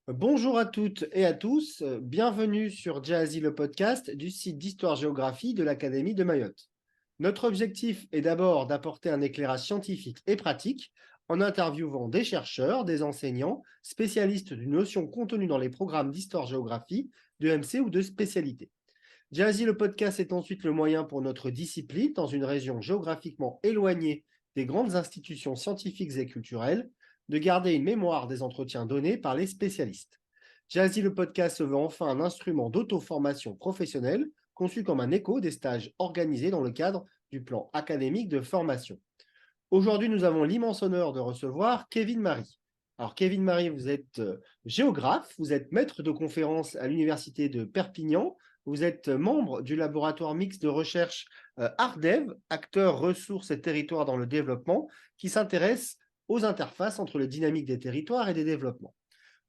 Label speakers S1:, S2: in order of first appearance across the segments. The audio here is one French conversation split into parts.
S1: Bonjour à toutes et à tous, bienvenue sur Jazzy le podcast du site d'histoire-géographie de l'Académie de Mayotte. Notre objectif est d'abord d'apporter un éclairage scientifique et pratique en interviewant des chercheurs, des enseignants, spécialistes d'une notion contenue dans les programmes d'histoire-géographie, de MC ou de spécialité. Jazzy le podcast est ensuite le moyen pour notre discipline, dans une région géographiquement éloignée des grandes institutions scientifiques et culturelles, de garder une mémoire des entretiens donnés par les spécialistes. Jazzy le podcast se veut enfin un instrument d'auto-formation professionnelle, conçu comme un écho des stages organisés dans le cadre du plan académique de formation. Aujourd'hui, nous avons l'immense honneur de recevoir Kevin Marie. Alors, Kevin Marie, vous êtes géographe, vous êtes maître de conférence à l'Université de Perpignan, vous êtes membre du laboratoire mixte de recherche ARDEV, acteur ressources et territoires dans le développement, qui s'intéresse aux interfaces entre les dynamiques des territoires et des développements.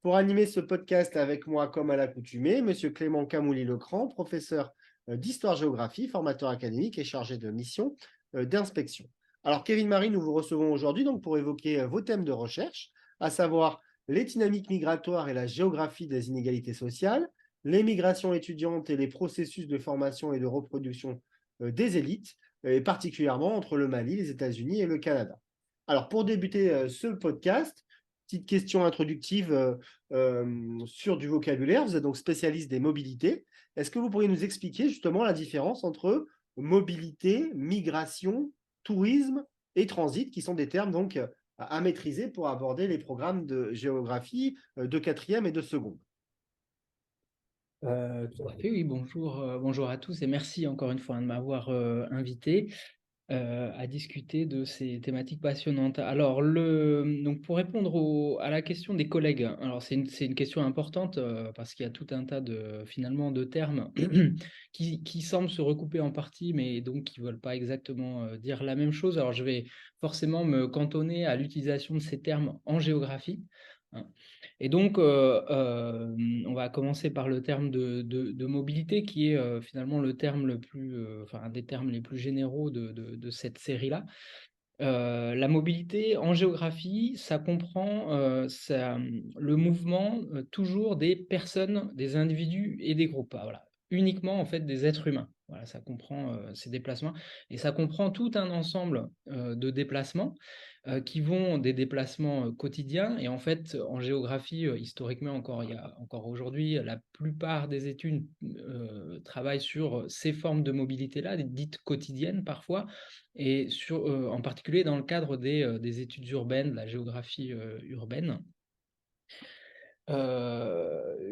S1: Pour animer ce podcast avec moi, comme à l'accoutumée, M. Clément Camouli-Lecran, professeur d'histoire-géographie, formateur académique et chargé de mission d'inspection. Alors, Kevin Marie, nous vous recevons aujourd'hui donc pour évoquer vos thèmes de recherche, à savoir les dynamiques migratoires et la géographie des inégalités sociales, les migrations étudiantes et les processus de formation et de reproduction des élites, et particulièrement entre le Mali, les États-Unis et le Canada. Alors, pour débuter ce podcast, petite question introductive sur du vocabulaire. Vous êtes donc spécialiste des mobilités. Est-ce que vous pourriez nous expliquer justement la différence entre mobilité, migration, tourisme et transit, qui sont des termes donc à maîtriser pour aborder les programmes de géographie de quatrième et de seconde?
S2: Tout à fait, oui, bonjour, bonjour à tous et merci encore une fois de m'avoir invité à discuter de ces thématiques passionnantes. Alors, donc pour répondre à la question des collègues, alors c'est une question importante parce qu'il y a tout un tas finalement de termes qui semblent se recouper en partie, mais donc qui ne veulent pas exactement dire la même chose. Alors, je vais forcément me cantonner à l'utilisation de ces termes en géographie, hein. Et donc, on va commencer par le terme de mobilité, qui est finalement le terme le plus, enfin, un des termes les plus généraux de cette série-là. La mobilité en géographie, ça comprend le mouvement toujours des personnes, des individus et des groupes. Ah, voilà. Uniquement en fait des êtres humains. Voilà, ça comprend ces déplacements et ça comprend tout un ensemble de déplacements qui vont des déplacements quotidiens. Et en fait, en géographie, historiquement encore, il y a encore aujourd'hui, la plupart des études travaillent sur ces formes de mobilité-là, dites quotidiennes parfois, et en particulier dans le cadre des études urbaines, de la géographie urbaine,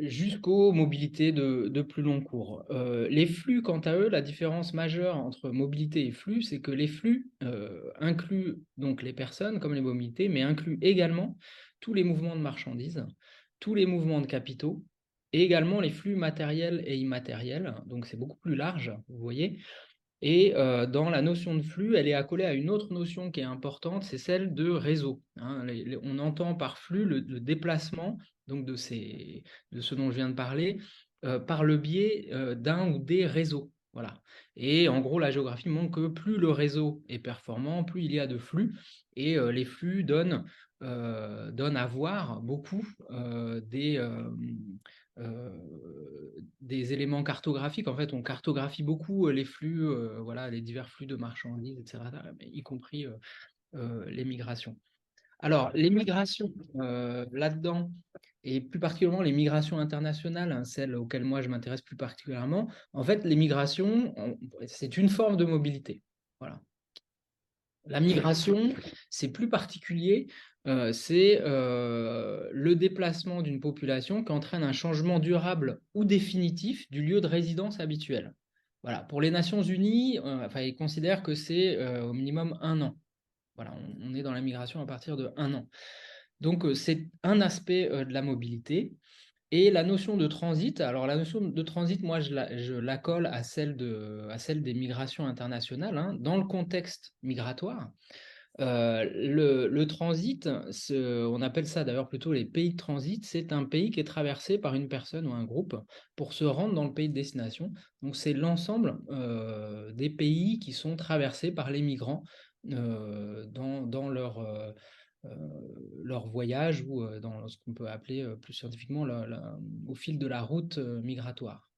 S2: jusqu'aux mobilités de plus long cours. Les flux, quant à eux, la différence majeure entre mobilité et flux, c'est que les flux incluent donc les personnes comme les mobilités, mais incluent également tous les mouvements de marchandises, tous les mouvements de capitaux, et également les flux matériels et immatériels. Donc c'est beaucoup plus large, vous voyez. Et dans la notion de flux, elle est accolée à une autre notion qui est importante, c'est celle de réseau, hein. On entend par flux le déplacement donc de ce dont je viens de parler par le biais d'un ou des réseaux. Voilà. Et en gros, la géographie montre que plus le réseau est performant, plus il y a de flux. Et les flux donnent à voir beaucoup euh, des éléments cartographiques. En fait, on cartographie beaucoup les flux, voilà, les divers flux de marchandises, etc., y compris les migrations. Alors, les migrations, là-dedans, et plus particulièrement les migrations internationales, hein, celles auxquelles moi je m'intéresse plus particulièrement, en fait, les migrations, c'est une forme de mobilité. Voilà. La migration, c'est plus particulier, c'est le déplacement d'une population qui entraîne un changement durable ou définitif du lieu de résidence habituel. Voilà. Pour les Nations Unies, enfin, ils considèrent que c'est au minimum 1 an. Voilà, on est dans la migration à partir de 1 an. Donc, c'est un aspect de la mobilité. Et la notion de transit, alors la notion de transit, moi, je la colle à celle des migrations internationales, hein. Dans le contexte migratoire, le transit, on appelle ça d'ailleurs plutôt les pays de transit, c'est un pays qui est traversé par une personne ou un groupe pour se rendre dans le pays de destination. Donc c'est l'ensemble des pays qui sont traversés par les migrants dans leur leur voyage ou dans ce qu'on peut appeler plus scientifiquement au fil de la route migratoire.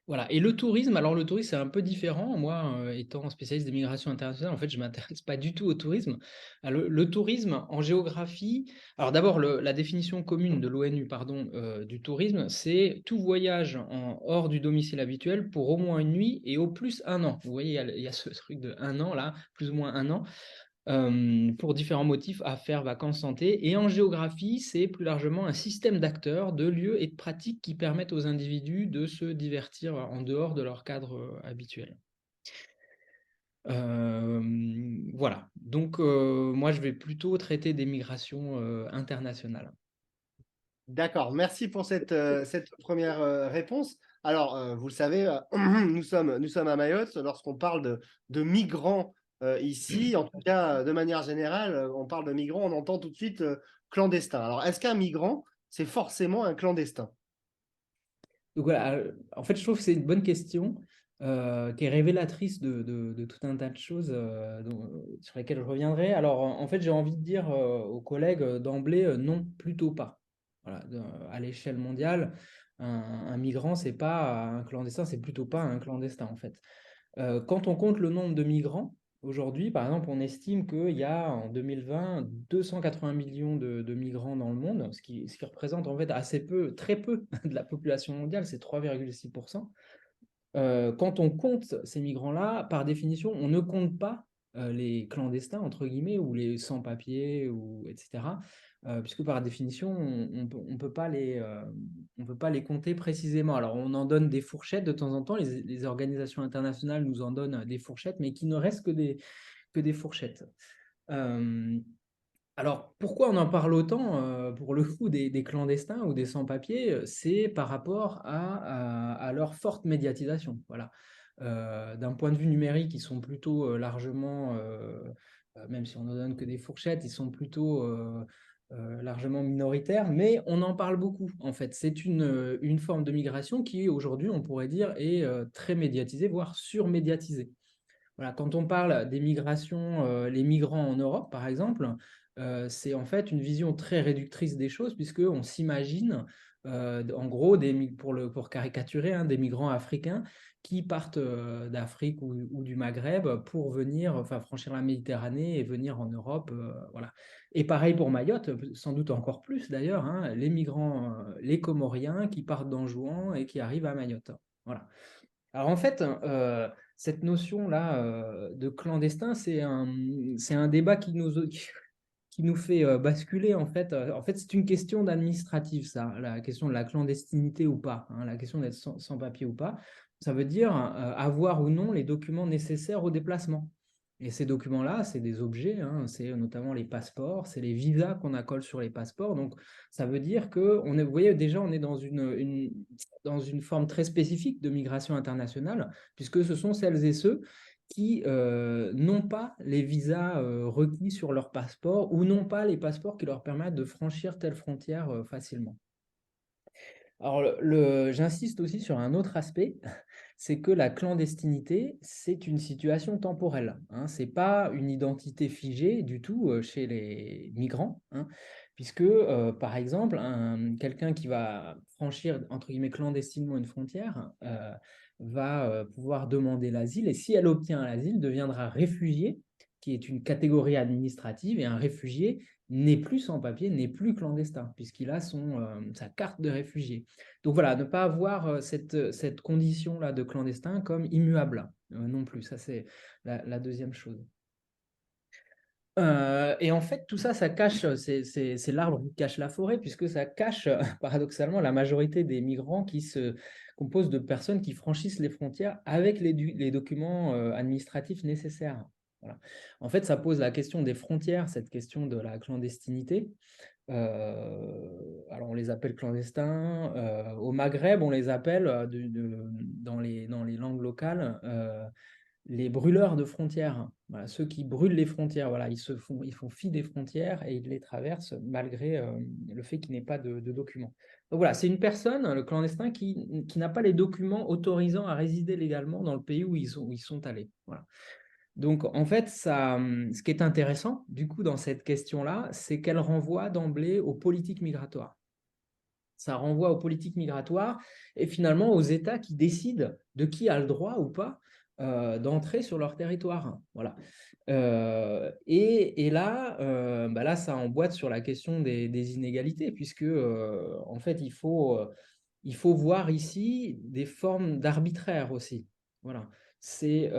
S2: Voilà. Et le tourisme, alors le tourisme, c'est un peu différent. Moi, étant spécialiste des migrations internationales, en fait, je ne m'intéresse pas du tout au tourisme. Le tourisme en géographie, alors d'abord, la définition commune de l'ONU, pardon, du tourisme, c'est tout voyage hors du domicile habituel pour au moins une nuit et au plus un an. Vous voyez, il y a ce truc de un an là, plus ou moins un an. Pour différents motifs, affaires, vacances, santé. Et en géographie, c'est plus largement un système d'acteurs, de lieux et de pratiques qui permettent aux individus de se divertir en dehors de leur cadre habituel. Voilà. Donc, moi, je vais plutôt traiter des migrations internationales.
S1: D'accord, merci pour cette première réponse. Alors, vous le savez, nous sommes à Mayotte. Lorsqu'on parle de migrants ici, en tout cas, de manière générale, on parle de migrants, on entend tout de suite clandestin. Alors, est-ce qu'un migrant, c'est forcément un clandestin?
S2: Donc voilà, en fait, je trouve que c'est une bonne question qui est révélatrice de tout un tas de choses sur lesquelles je reviendrai. Alors, en fait, j'ai envie de dire aux collègues d'emblée, non, plutôt pas. Voilà, à l'échelle mondiale, un migrant, c'est pas un clandestin, c'est plutôt pas un clandestin, en fait. Quand on compte le nombre de migrants, aujourd'hui, par exemple, on estime qu'il y a en 2020 280 millions de migrants dans le monde, ce qui représente en fait assez peu, très peu de la population mondiale, c'est 3,6%. Quand on compte ces migrants-là, par définition, on ne compte pas les clandestins, entre guillemets, ou les sans-papiers, etc. Puisque par définition, on peut pas on peut pas les compter précisément. Alors, on en donne des fourchettes de temps en temps, les organisations internationales nous en donnent des fourchettes, mais qui ne restent que des fourchettes. Euh, alors, pourquoi on en parle autant pour le coup des clandestins ou des sans-papiers? C'est par rapport à leur forte médiatisation. Voilà. D'un point de vue numérique, ils sont plutôt largement, même si on ne donne que des fourchettes, ils sont plutôt largement minoritaires, mais on en parle beaucoup en fait. C'est une forme de migration qui aujourd'hui, on pourrait dire, est très médiatisée, voire surmédiatisée. Voilà, quand on parle des migrations, les migrants en Europe, par exemple, c'est en fait une vision très réductrice des choses, puisqu'on s'imagine, en gros, pour caricaturer, hein, des migrants africains qui partent d'Afrique ou du Maghreb pour venir, enfin, franchir la Méditerranée et venir en Europe. Voilà. Et pareil pour Mayotte, sans doute encore plus d'ailleurs, hein, les migrants, les Comoriens qui partent d'Anjouan et qui arrivent à Mayotte. Voilà. Alors en fait, cette notion-là de clandestin, c'est un débat qui nous fait basculer en fait. En fait, c'est une question d'administratif, ça, la question de la clandestinité ou pas, hein, la question d'être sans papier ou pas. Ça veut dire avoir ou non les documents nécessaires au déplacement. Et ces documents-là, c'est des objets, hein, c'est notamment les passeports, c'est les visas qu'on accole sur les passeports. Donc, ça veut dire que, vous voyez, déjà, on est dans dans une forme très spécifique de migration internationale, puisque ce sont celles et ceux qui n'ont pas les visas requis sur leur passeport ou n'ont pas les passeports qui leur permettent de franchir telle frontière facilement. Alors, j'insiste aussi sur un autre aspect, c'est que la clandestinité, c'est une situation temporelle, hein. Ce n'est pas une identité figée du tout chez les migrants, hein, puisque, par exemple, quelqu'un qui va franchir, entre guillemets, clandestinement une frontière va pouvoir demander l'asile, et si elle obtient l'asile, deviendra réfugié, qui est une catégorie administrative, et un réfugié n'est plus sans papier, n'est plus clandestin, puisqu'il a sa carte de réfugié. Donc voilà, ne pas avoir cette condition-là de clandestin comme immuable non plus. Ça, c'est la deuxième chose. Et en fait, tout ça, ça cache, c'est l'arbre qui cache la forêt, puisque ça cache paradoxalement la majorité des migrants qui se composent de personnes qui franchissent les frontières avec les documents administratifs nécessaires. Voilà. En fait, ça pose la question des frontières, cette question de la clandestinité. Alors, on les appelle clandestins. Au Maghreb, on les appelle, dans les langues locales, les brûleurs de frontières. Voilà, ceux qui brûlent les frontières. Voilà, ils font fi des frontières et ils les traversent malgré le fait qu'il n'ait pas de documents. Donc voilà, c'est une personne, le clandestin, qui n'a pas les documents autorisant à résider légalement dans le pays où ils sont allés. Voilà. Donc, en fait, ce qui est intéressant, du coup, dans cette question-là, c'est qu'elle renvoie d'emblée aux politiques migratoires. Ça renvoie aux politiques migratoires et finalement aux États qui décident de qui a le droit ou pas d'entrer sur leur territoire. Voilà. Et là, bah là, ça emboîte sur la question des inégalités, puisque en fait, il faut voir ici des formes d'arbitraire aussi. Voilà. C'est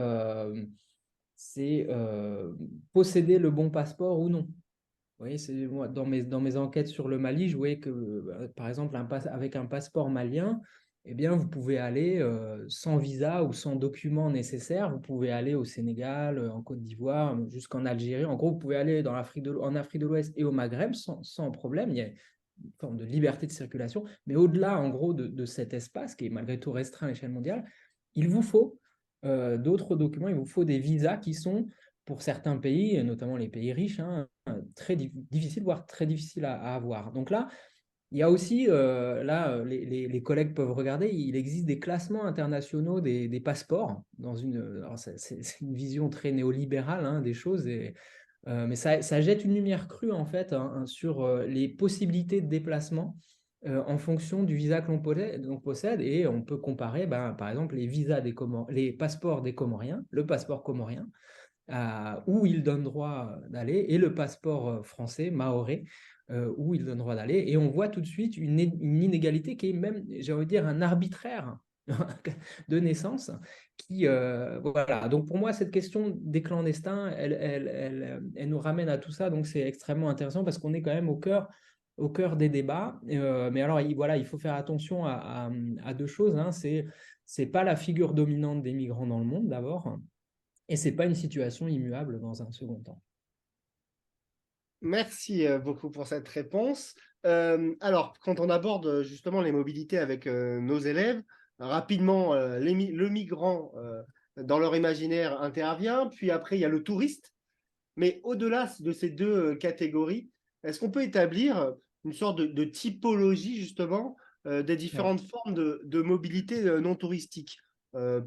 S2: posséder le bon passeport ou non. Vous voyez, c'est, moi, dans mes enquêtes sur le Mali, je voyais que, par exemple, avec un passeport malien, eh bien, vous pouvez aller sans visa ou sans documents nécessaires. Vous pouvez aller au Sénégal, en Côte d'Ivoire, jusqu'en Algérie. En gros, vous pouvez aller en Afrique de l'Ouest et au Maghreb sans problème. Il y a une forme de liberté de circulation. Mais au-delà, en gros, de cet espace, qui est malgré tout restreint à l'échelle mondiale, il vous faut d'autres documents, il vous faut des visas qui sont, pour certains pays, et notamment les pays riches, hein, très difficile, voire très difficile à avoir. Donc là, il y a aussi, les collègues peuvent regarder, il existe des classements internationaux des passeports, c'est une vision très néolibérale hein, des choses, mais ça jette une lumière crue en fait hein, sur les possibilités de déplacement en fonction du visa que l'on possède, et on peut comparer ben, par exemple les passeports des Comoriens, le passeport comorien, où il donne droit d'aller, et le passeport français, mahorais, où il donne droit d'aller. Et on voit tout de suite une inégalité qui est même, j'ai envie de dire, un arbitraire de naissance. Voilà. Donc pour moi, cette question des clandestins, elle nous ramène à tout ça. Donc c'est extrêmement intéressant parce qu'on est quand même au cœur des débats. Mais alors, voilà, il faut faire attention à deux choses. Hein. C'est pas la figure dominante des migrants dans le monde, d'abord. Et ce n'est pas une situation immuable dans un second temps.
S1: Merci beaucoup pour cette réponse. Alors, quand on aborde justement les mobilités avec nos élèves, rapidement, le migrant dans leur imaginaire intervient, puis après, il y a le touriste. Mais au-delà de ces deux catégories, est-ce qu'on peut établir une sorte de typologie justement des
S2: Ouais.
S1: différentes formes de mobilité non touristique?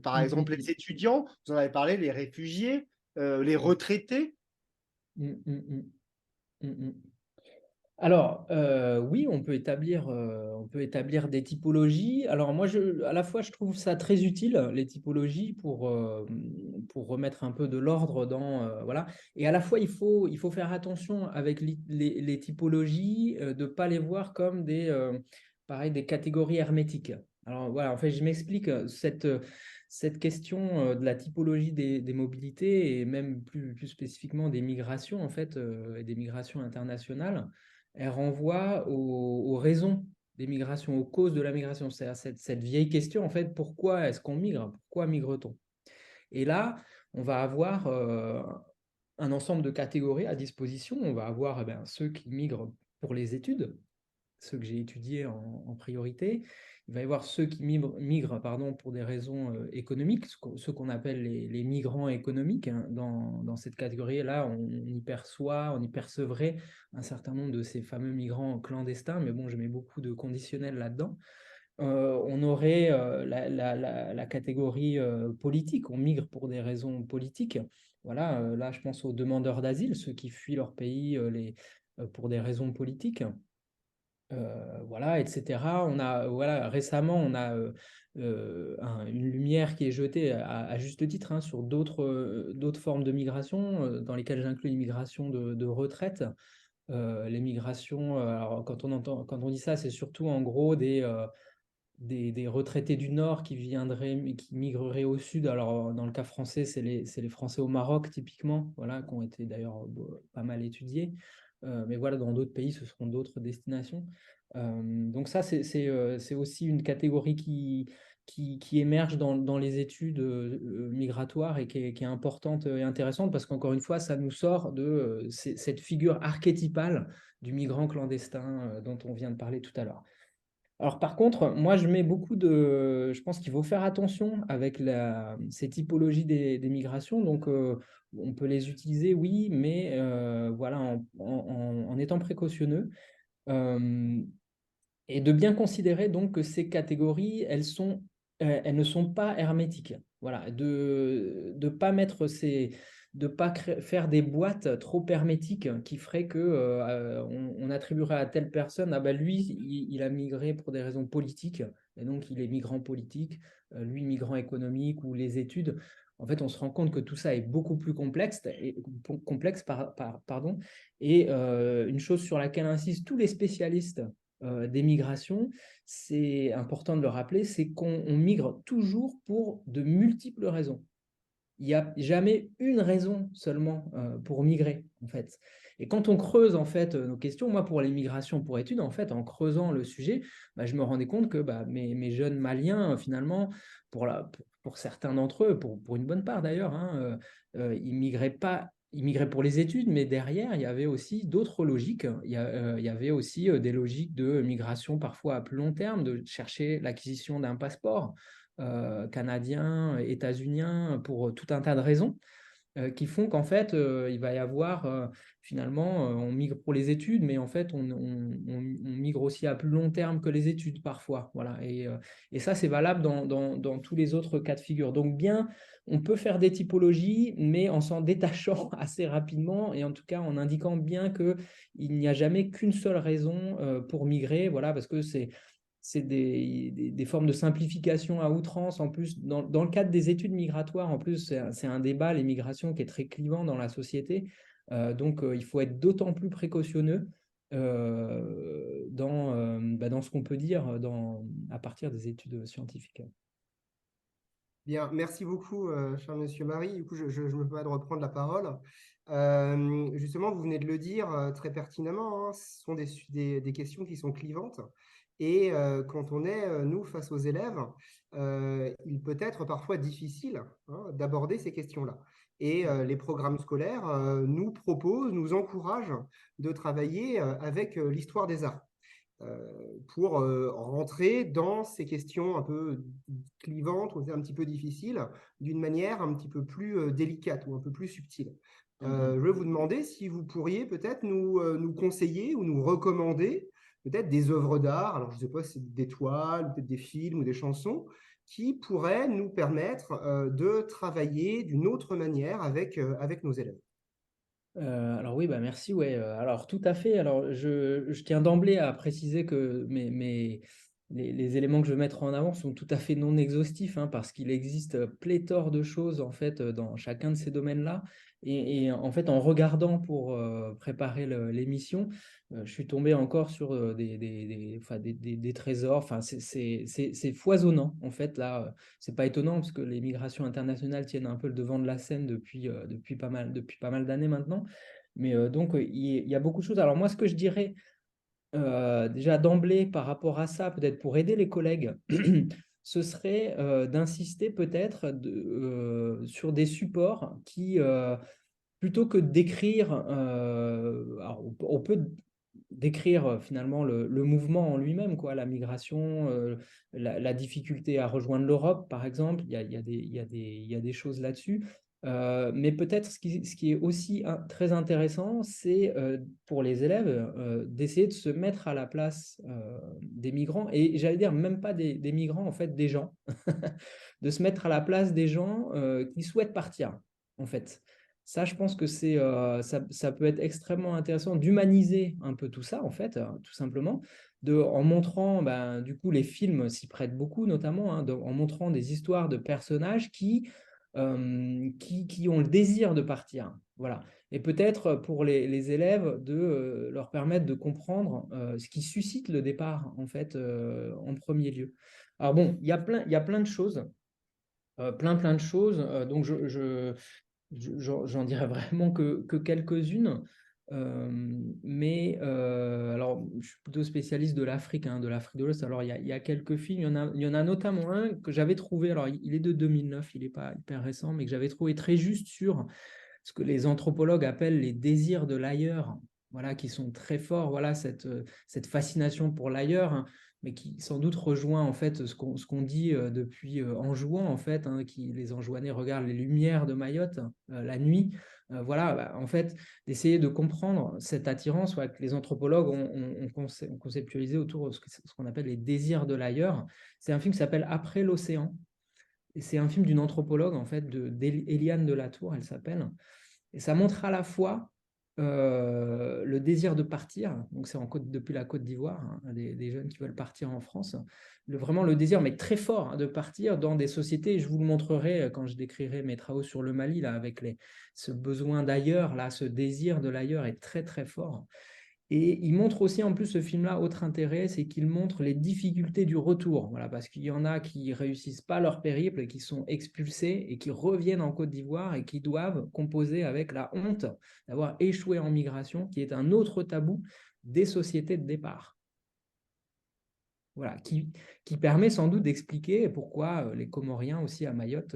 S1: Par
S2: Mm,
S1: exemple, les
S2: mm,
S1: étudiants, vous en avez parlé, les réfugiés, les
S2: mm,
S1: retraités.
S2: mm, mm, mm, mm, mm. Alors, oui, on peut établir des typologies. Alors, moi, à la fois, je trouve ça très utile, les typologies, pour remettre un peu de l'ordre dans. Voilà. Et à la fois, il faut faire attention avec les typologies, de ne pas les voir comme pareil, des catégories hermétiques. Alors, voilà, en fait, je m'explique. Cette question de la typologie des mobilités, et même plus spécifiquement des migrations, en fait, et des migrations internationales, elle renvoie aux raisons des migrations, aux causes de la migration. C'est-à-dire cette vieille question, en fait, pourquoi est-ce qu'on migre? Pourquoi migre-t-on? Et là, on va avoir un ensemble de catégories à disposition. On va avoir ceux qui migrent pour les études, ceux que j'ai étudiés en priorité. Il va y avoir ceux qui migrent pardon, pour des raisons économiques, ceux qu'on appelle les migrants économiques. Hein. Dans cette catégorie-là, on y percevrait un certain nombre de ces fameux migrants clandestins, mais bon, je mets beaucoup de conditionnels là-dedans. On aurait la catégorie politique, on migre pour des raisons politiques. Voilà, là, je pense aux demandeurs d'asile, ceux qui fuient leur pays pour des raisons politiques. Voilà, etc. Voilà, récemment, on a une lumière qui est jetée à juste titre hein, sur d'autres formes de migration, dans lesquelles j'inclus l'immigration de retraite. Les migrations, alors quand on dit ça, c'est surtout en gros des retraités du Nord qui migreraient au Sud. Alors, dans le cas français, c'est les Français au Maroc, typiquement, voilà, qui ont été d'ailleurs pas mal étudiés. Mais voilà, dans d'autres pays, ce seront d'autres destinations. Donc ça, c'est aussi une catégorie qui émerge dans les études migratoires et qui est importante et intéressante parce qu'encore une fois, ça nous sort de cette figure archétypale du migrant clandestin dont on vient de parler tout à l'heure. Alors par contre, moi je pense qu'il faut faire attention avec ces typologies des migrations. Donc on peut les utiliser, oui, mais voilà, en étant précautionneux. Euh, et de bien considérer donc que ces catégories, elles sont elles ne sont pas hermétiques. Voilà, de pas mettre de pas faire des boîtes trop hermétiques qui feraient que on attribuerait à telle personne, ah ben lui, il a migré pour des raisons politiques, et donc il est migrant politique, lui migrant économique ou les études. En fait, on se rend compte que tout ça est beaucoup plus pardon. Et une chose sur laquelle insistent tous les spécialistes des migrations, c'est important de le rappeler, c'est qu'on migre toujours pour de multiples raisons. Il n'y a jamais une raison seulement pour migrer, en fait. Et quand on creuse, en fait, nos questions, moi, pour les migrations pour études, en fait, en creusant le sujet, bah, je me rendais compte que mes jeunes Maliens, finalement, pour certains d'entre eux, pour une bonne part d'ailleurs, hein, ils migraient pas. Ils migraient pour les études, mais derrière, il y avait aussi d'autres logiques. Il y avait aussi des logiques de migration parfois à plus long terme, de chercher l'acquisition d'un passeport canadien, états-unien, pour tout un tas de raisons qui font qu'en fait, il va y avoir finalement, on migre pour les études, mais en fait, on migre aussi à plus long terme que les études parfois. Voilà. Et ça, c'est valable dans tous les autres cas de figure. Donc, bien, on peut faire des typologies, mais en s'en détachant assez rapidement et en tout cas en indiquant bien qu'il n'y a jamais qu'une seule raison pour migrer. Voilà, parce que c'est des formes de simplification à outrance. En plus, dans le cadre des études migratoires, en plus, c'est un débat, les migrations, qui est très clivant dans la société. Donc, il faut être d'autant plus précautionneux dans ce qu'on peut dire à partir des études scientifiques.
S3: Bien, merci beaucoup, cher Monsieur Marie. Du coup, je me permets de reprendre la parole. Justement, vous venez de le dire très pertinemment, hein, ce sont des questions qui sont clivantes. Et quand on est, nous, face aux élèves, il peut être parfois difficile hein, d'aborder ces questions-là. Et les programmes scolaires nous proposent, nous encouragent de travailler avec l'histoire des arts pour rentrer dans ces questions un peu clivantes ou un petit peu difficiles d'une manière un petit peu plus délicate ou un peu plus subtile. Je vais vous demander si vous pourriez peut-être nous conseiller ou nous recommander peut-être des œuvres d'art, alors je ne sais pas si c'est des toiles, peut-être des films ou des chansons, qui pourraient nous permettre de travailler d'une autre manière avec nos élèves.
S2: Alors oui, merci. Ouais. Alors tout à fait. Alors je tiens d'emblée à préciser que les éléments que je vais mettre en avant sont tout à fait non exhaustifs, hein, parce qu'il existe pléthore de choses en fait dans chacun de ces domaines-là. Et en fait, en regardant pour préparer l'émission, je suis tombé encore sur enfin, des trésors. Enfin, c'est foisonnant en fait là. C'est pas étonnant parce que les migrations internationales tiennent un peu le devant de la scène depuis pas mal d'années maintenant. Mais donc, il y a beaucoup de choses. Alors moi, ce que je dirais déjà d'emblée par rapport à ça, peut-être pour aider les collègues, ce serait d'insister peut-être sur des supports qui, plutôt que d'écrire, alors on peut décrire finalement le mouvement en lui-même, quoi, la migration, la difficulté à rejoindre l'Europe, par exemple, il y a des choses là-dessus. Mais peut-être ce qui est aussi très intéressant, c'est pour les élèves d'essayer de se mettre à la place des migrants, et j'allais dire même pas des migrants, en fait, des gens, de se mettre à la place des gens qui souhaitent partir, en fait. Ça, je pense que ça peut être extrêmement intéressant d'humaniser un peu tout ça, en fait, tout simplement, en montrant, du coup, les films s'y prêtent beaucoup, notamment, hein, en montrant des histoires de personnages qui ont le désir de partir. Voilà. Et peut-être pour les élèves, de leur permettre de comprendre ce qui suscite le départ, en fait, en premier lieu. Alors bon, il y a plein de choses, plein de choses. Donc, j'en dirais vraiment que quelques-unes. Alors, je suis plutôt spécialiste de l'Afrique, hein, de l'Afrique de l'Ouest. Alors, il y a quelques films. Il y en a notamment un que j'avais trouvé. Alors, il est de 2009, il n'est pas hyper récent, mais que j'avais trouvé très juste sur ce que les anthropologues appellent les désirs de l'ailleurs. Voilà, qui sont très forts. Voilà, cette fascination pour l'ailleurs, hein, mais qui sans doute rejoint en fait ce qu'on dit depuis Anjouan, en fait, hein, les Anjouanais regardent les lumières de Mayotte la nuit Voilà, bah, en fait, d'essayer de comprendre cette attirance que les anthropologues ont conceptualisé autour de ce qu'on appelle les désirs de l'ailleurs. C'est un film qui s'appelle Après l'océan. Et c'est un film d'une anthropologue, en fait, d'Eliane Delatour, elle s'appelle. Et ça montre à la fois le désir de partir, donc c'est depuis la Côte d'Ivoire, hein, des jeunes qui veulent partir en France, vraiment le désir, mais très fort, hein, de partir dans des sociétés, je vous le montrerai quand je décrirai mes travaux sur le Mali, là, avec ce besoin d'ailleurs, là, ce désir de l'ailleurs est très très fort. Et il montre aussi, en plus, ce film-là, autre intérêt, c'est qu'il montre les difficultés du retour. Voilà, parce qu'il y en a qui ne réussissent pas leur périple et qui sont expulsés et qui reviennent en Côte d'Ivoire et qui doivent composer avec la honte d'avoir échoué en migration, qui est un autre tabou des sociétés de départ. Voilà, qui permet sans doute d'expliquer pourquoi les Comoriens aussi à Mayotte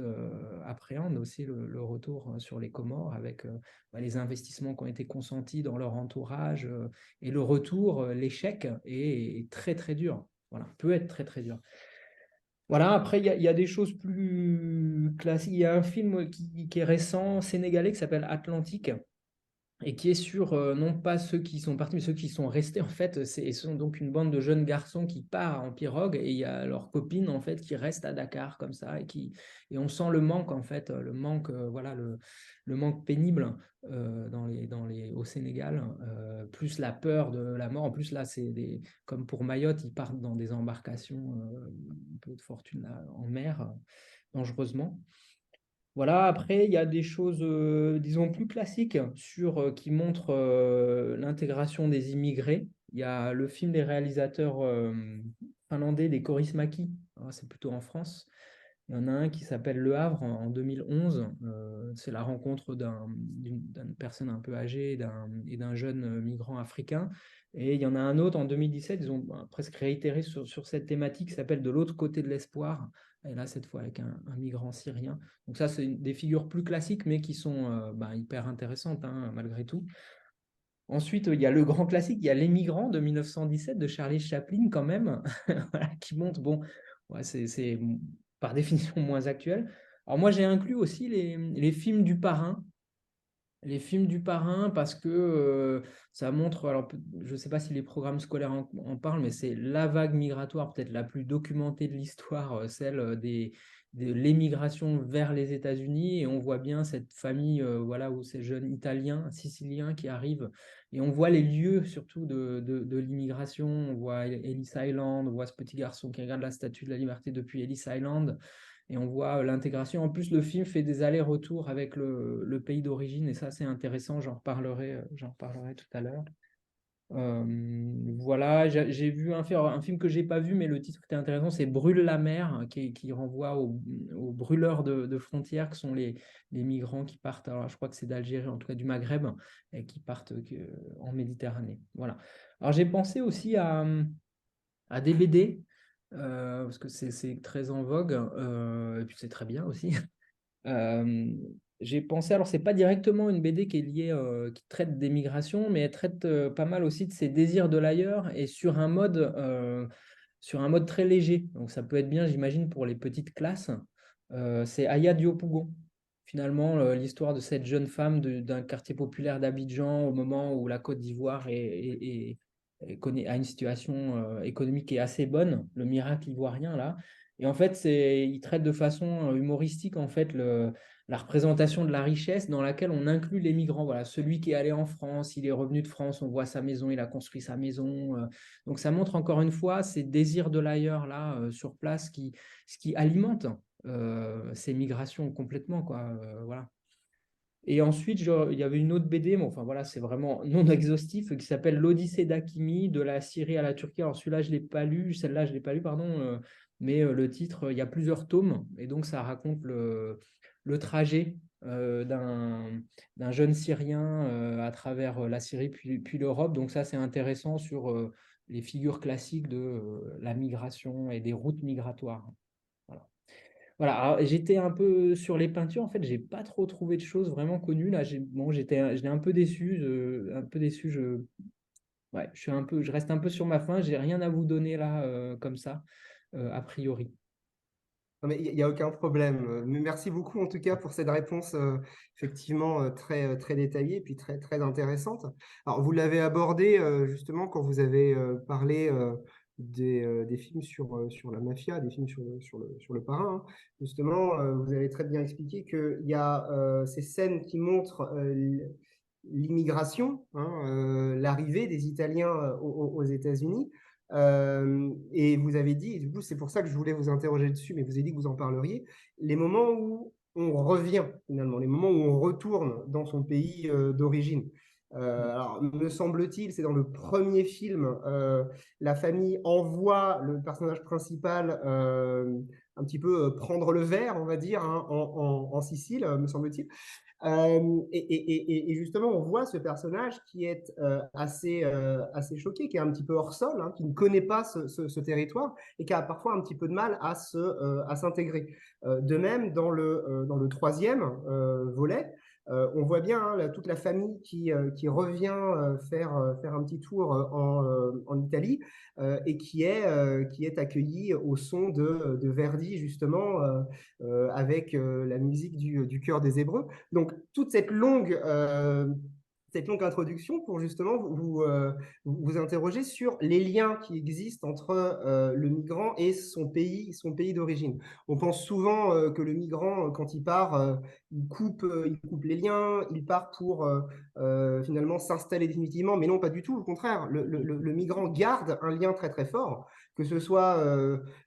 S2: appréhendent aussi le retour sur les Comores avec les investissements qui ont été consentis dans leur entourage et le retour, l'échec est très très dur. Voilà, peut être très très dur. Voilà, après il y a des choses plus classiques. Il y a un film qui est récent, sénégalais, qui s'appelle Atlantique, et qui est sur non pas ceux qui sont partis, mais ceux qui sont restés. En fait, ce sont donc une bande de jeunes garçons qui part en pirogue et il y a leur copine en fait qui reste à Dakar comme ça et on sent le manque en fait, le manque voilà le manque pénible au Sénégal, plus la peur de la mort. En plus là, comme pour Mayotte, ils partent dans des embarcations un peu de fortune là, en mer dangereusement. Voilà, après, il y a des choses, disons, plus classiques qui montrent l'intégration des immigrés. Il y a le film des réalisateurs finlandais, des Kaurismäki, c'est plutôt en France. Il y en a un qui s'appelle Le Havre en 2011. C'est la rencontre d'une personne un peu âgée et d'un jeune migrant africain. Et il y en a un autre en 2017, ils ont presque réitéré sur cette thématique qui s'appelle De l'autre côté de l'espoir. Et là, cette fois, avec un migrant syrien. Donc ça, c'est des figures plus classiques, mais qui sont hyper intéressantes, hein, malgré tout. Ensuite, il y a le grand classique, il y a Les Migrants de 1917 de Charlie Chaplin, quand même, voilà, qui montre, bon, ouais, c'est par définition moins actuel. Alors moi, j'ai inclus aussi les films du Parrain. Les films du Parrain, parce que ça montre, alors je ne sais pas si les programmes scolaires en parlent, mais c'est la vague migratoire peut-être la plus documentée de l'histoire, celle de l'émigration vers les États-Unis. Et on voit bien cette famille, voilà, où ces jeunes Italiens, Siciliens qui arrivent. Et on voit les lieux surtout de l'immigration. On voit Ellis Island, on voit ce petit garçon qui regarde la Statue de la Liberté depuis Ellis Island. Et on voit l'intégration. En plus, le film fait des allers-retours avec le pays d'origine, et ça, c'est intéressant. J'en reparlerai tout à l'heure. Voilà, j'ai vu un film que j'ai pas vu, mais le titre était intéressant, c'est Brûle la mer, qui renvoie aux brûleurs de frontières, qui sont les migrants qui partent, alors je crois que c'est d'Algérie, en tout cas du Maghreb, et qui partent en Méditerranée. Voilà. Alors j'ai pensé aussi à des BD, parce que c'est très en vogue, et puis c'est très bien aussi. Euh, j'ai pensé, alors c'est pas directement une BD qui est liée, qui traite des migrations, mais elle traite pas mal aussi de ces désirs de l'ailleurs et sur un mode très léger. Donc ça peut être bien, j'imagine, pour les petites classes. C'est Aya Diop-Pougon. Finalement, l'histoire de cette jeune femme d'un quartier populaire d'Abidjan au moment où la Côte d'Ivoire a une situation économique qui est assez bonne, le miracle ivoirien là. Et en fait, il traite de façon humoristique en fait la représentation de la richesse dans laquelle on inclut les migrants. Voilà, celui qui est allé en France, il est revenu de France, on voit sa maison, il a construit sa maison. Donc ça montre encore une fois ces désirs de l'ailleurs là sur place ce qui alimente ces migrations complètement quoi. Voilà. Et ensuite, il y avait une autre BD, mais enfin voilà, c'est vraiment non exhaustif, qui s'appelle L'Odyssée d'Akimi, de la Syrie à la Turquie. Alors celui-là, je l'ai pas lu, celle-là, je l'ai pas lu, pardon, mais le titre, il y a plusieurs tomes, et donc ça raconte le trajet d'un jeune Syrien à travers la Syrie puis l'Europe. Donc ça, c'est intéressant sur les figures classiques de la migration et des routes migratoires. Voilà. Voilà, alors, j'étais un peu sur les peintures, en fait, j'ai pas trop trouvé de choses vraiment connues. Là, j'étais un peu déçu, ouais, je reste un peu sur ma faim, j'ai rien à vous donner là, comme ça, a priori.
S3: Non, mais il n'y a aucun problème. Mais merci beaucoup en tout cas pour cette réponse effectivement très détaillée et puis très intéressante. Alors, vous l'avez abordé justement quand vous avez parlé des films sur la mafia, des films sur le parrain, hein. Justement, vous avez très bien expliqué qu'il y a ces scènes qui montrent l'immigration, hein, l'arrivée des Italiens aux États-Unis. Et vous avez dit, et du coup, c'est pour ça que je voulais vous interroger dessus, mais vous avez dit que vous en parleriez, les moments où on revient finalement, les moments où on retourne dans son pays d'origine. Alors, me semble-t-il, c'est dans le premier film, la famille envoie le personnage principal un petit peu prendre le verre, on va dire, hein, en Sicile, me semble-t-il. Et justement, on voit ce personnage qui est assez choqué, qui est un petit peu hors sol, hein, qui ne connaît pas ce territoire et qui a parfois un petit peu de mal à s'intégrer. De même, dans le troisième volet, on voit bien hein, toute la famille qui revient faire un petit tour en Italie et qui est accueillie au son de Verdi, justement, avec la musique du Chœur des Hébreux. Donc, toute cette longue introduction pour justement vous interroger sur les liens qui existent entre le migrant et son pays d'origine. On pense souvent que le migrant, quand il part, il coupe les liens, il part pour finalement s'installer définitivement, mais non, pas du tout, au contraire. Le migrant garde un lien très très fort, que ce soit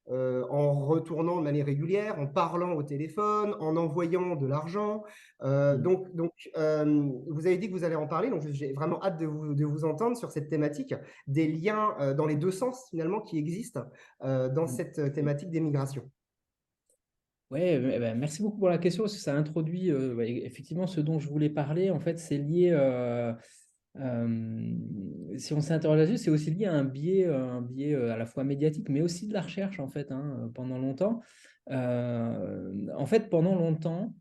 S3: en retournant de manière régulière, en parlant au téléphone, en envoyant de l'argent. Vous avez dit que vous allez en parler, donc j'ai vraiment hâte de vous entendre sur cette thématique des liens dans les deux sens finalement qui existent dans cette thématique des migrations.
S2: Oui, merci beaucoup pour la question, parce que ça introduit effectivement ce dont je voulais parler. En fait, c'est lié, si on s'interroge là-dessus, c'est aussi lié à un biais à la fois médiatique, mais aussi de la recherche, en fait, hein, pendant longtemps. En fait, pendant longtemps,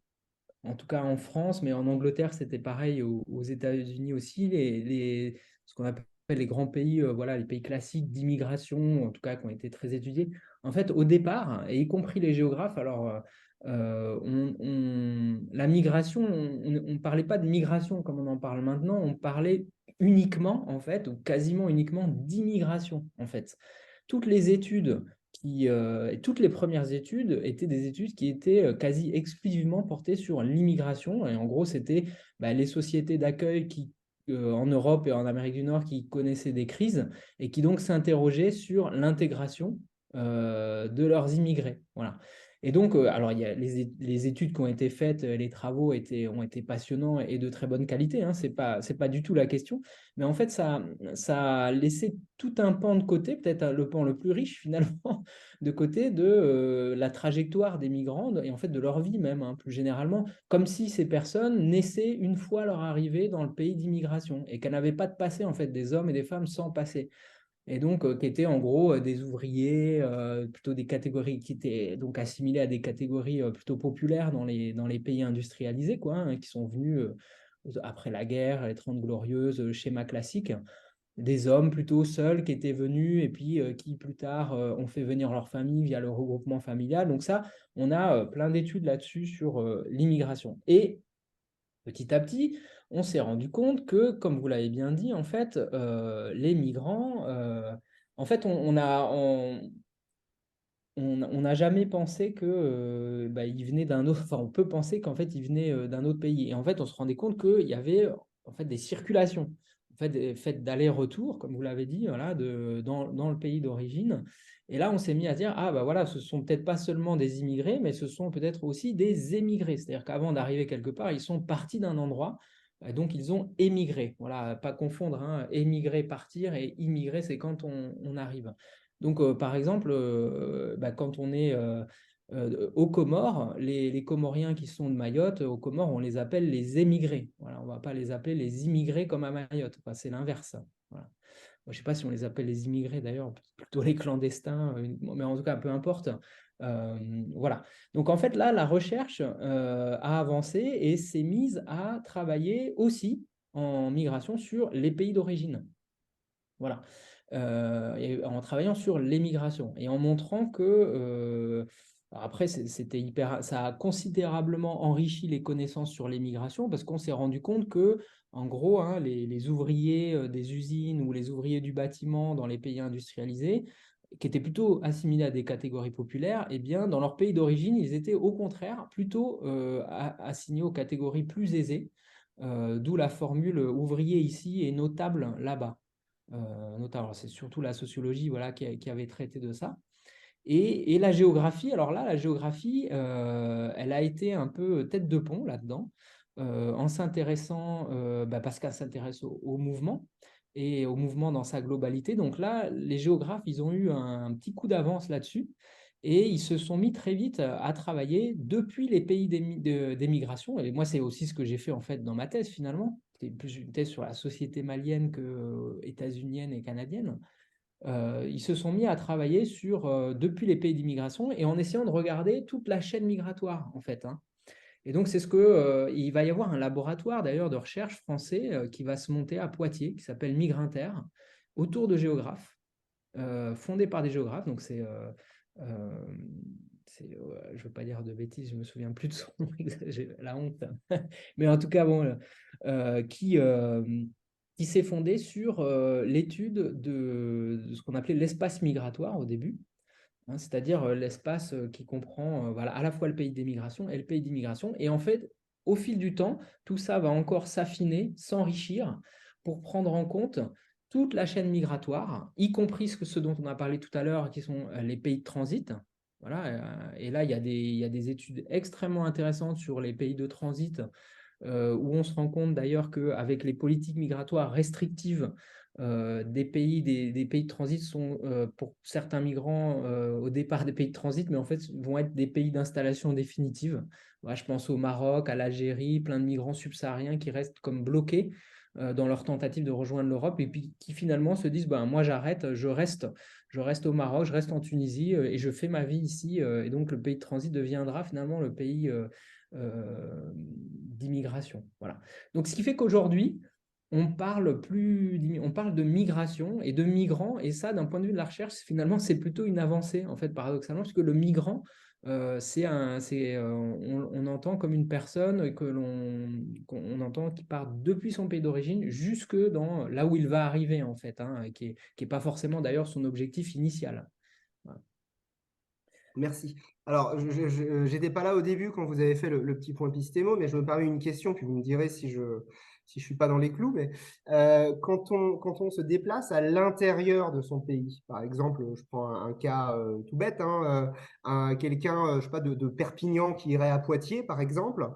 S2: en tout cas en France, mais en Angleterre, c'était pareil, aux États-Unis aussi, ce qu'on appelle les grands pays, voilà, les pays classiques d'immigration, en tout cas qui ont été très étudiés. En fait, au départ, et y compris les géographes, alors la migration, on ne parlait pas de migration comme on en parle maintenant, on parlait uniquement, en fait, ou quasiment uniquement d'immigration, en fait. Toutes les études toutes les premières études étaient des études qui étaient quasi exclusivement portées sur l'immigration. Et en gros, c'était les sociétés d'accueil en Europe et en Amérique du Nord qui connaissaient des crises et qui donc s'interrogeaient sur l'intégration de leurs immigrés. Voilà. Et donc, alors, il y a les études qui ont été faites, les travaux ont été passionnants et de très bonne qualité, hein, c'est pas du tout la question. Mais en fait, ça a laissé tout un pan de côté, peut-être le pan le plus riche finalement, de côté de la trajectoire des migrants et en fait de leur vie même, hein, plus généralement, comme si ces personnes naissaient une fois leur arrivée dans le pays d'immigration et qu'elles n'avaient pas de passé, en fait, des hommes et des femmes sans passé. Et donc, qui étaient en gros des ouvriers, plutôt des catégories qui étaient donc assimilées à des catégories plutôt populaires dans les pays industrialisés, quoi, hein, qui sont venus après la guerre, les 30 glorieuses, schéma classique, des hommes plutôt seuls qui étaient venus et puis qui plus tard ont fait venir leur famille via le regroupement familial. Donc ça, on a plein d'études là-dessus sur l'immigration. Et petit à petit, on s'est rendu compte que, comme vous l'avez bien dit, en fait, les migrants, en fait, on n'a jamais pensé que ils venaient d'un autre. Enfin, on peut penser qu'en fait, ils venaient d'un autre pays. Et en fait, on se rendait compte qu'il y avait en fait des circulations, en fait, des faits d'aller-retour, comme vous l'avez dit, voilà, dans le pays d'origine. Et là, on s'est mis à dire, ah bah voilà, ce sont peut-être pas seulement des immigrés, mais ce sont peut-être aussi des émigrés. C'est-à-dire qu'avant d'arriver quelque part, ils sont partis d'un endroit. Donc, ils ont émigré. Voilà, pas confondre, hein, émigrer, partir, et immigrer, c'est quand on arrive. Donc, par exemple, quand on est aux Comores, les Comoriens qui sont de Mayotte, aux Comores, on les appelle les émigrés. Voilà, on ne va pas les appeler les immigrés comme à Mayotte. Enfin, c'est l'inverse. Voilà. Je ne sais pas si on les appelle les immigrés d'ailleurs, plutôt les clandestins, mais en tout cas, peu importe. Voilà. Donc, en fait, là, la recherche a avancé et s'est mise à travailler aussi en migration sur les pays d'origine. Voilà. Et en travaillant sur l'émigration et en montrant que Alors après, ça a considérablement enrichi les connaissances sur les migrations parce qu'on s'est rendu compte que, en gros, hein, les ouvriers des usines ou les ouvriers du bâtiment dans les pays industrialisés, qui étaient plutôt assimilés à des catégories populaires, eh bien, dans leur pays d'origine, ils étaient au contraire plutôt assignés aux catégories plus aisées, d'où la formule ouvrier ici et notable là-bas. Notable. Alors, c'est surtout la sociologie, voilà, qui avait traité de ça. Et la géographie, alors là, la géographie, elle a été un peu tête de pont là-dedans, en s'intéressant, parce qu'elle s'intéresse au mouvement et au mouvement dans sa globalité. Donc là, les géographes, ils ont eu un petit coup d'avance là-dessus et ils se sont mis très vite à travailler depuis les pays d'émigration. Et moi, c'est aussi ce que j'ai fait en fait dans ma thèse finalement. C'était plus une thèse sur la société malienne que états-unienne et canadienne. Ils se sont mis à travailler depuis les pays d'immigration et en essayant de regarder toute la chaîne migratoire, en fait, hein. Et donc, il va y avoir un laboratoire d'ailleurs de recherche français qui va se monter à Poitiers, qui s'appelle Migrinter, autour de géographes, fondé par des géographes. Donc, euh, je ne veux pas dire de bêtises, je ne me souviens plus de son nom, j'ai la honte. Mais en tout cas, bon, euh, qui, euh, qui s'est fondé sur l'étude de ce qu'on appelait l'espace migratoire au début, hein, c'est-à-dire l'espace qui comprend voilà, à la fois le pays d'émigration et le pays d'immigration. Et en fait, au fil du temps, tout ça va encore s'affiner, s'enrichir pour prendre en compte toute la chaîne migratoire, y compris ce dont on a parlé tout à l'heure, qui sont les pays de transit. Voilà, et là, il y a des études extrêmement intéressantes sur les pays de transit où on se rend compte d'ailleurs qu'avec les politiques migratoires restrictives des pays de transit sont pour certains migrants au départ des pays de transit, mais en fait vont être des pays d'installation définitive. Voilà, je pense au Maroc, à l'Algérie, plein de migrants subsahariens qui restent comme bloqués dans leur tentative de rejoindre l'Europe et puis qui finalement se disent ben, moi j'arrête, je reste au Maroc, je reste en Tunisie et je fais ma vie ici. Et donc le pays de transit deviendra finalement le pays d'immigration. Voilà. Donc, ce qui fait qu'aujourd'hui, on parle de migration et de migrants, et ça, d'un point de vue de la recherche, finalement, c'est plutôt une avancée, en fait, paradoxalement, puisque le migrant, on entend comme une personne qu'on entend qui part depuis son pays d'origine jusque dans là où il va arriver, en fait, hein, qui est pas forcément d'ailleurs son objectif initial. Voilà.
S3: Merci. Alors, je n'étais pas là au début quand vous avez fait le petit point épistémo, mais je me permets une question, puis vous me direz si je suis pas dans les clous. Mais quand on se déplace à l'intérieur de son pays, par exemple, je prends un cas tout bête, hein, quelqu'un, je sais pas, de Perpignan qui irait à Poitiers, par exemple,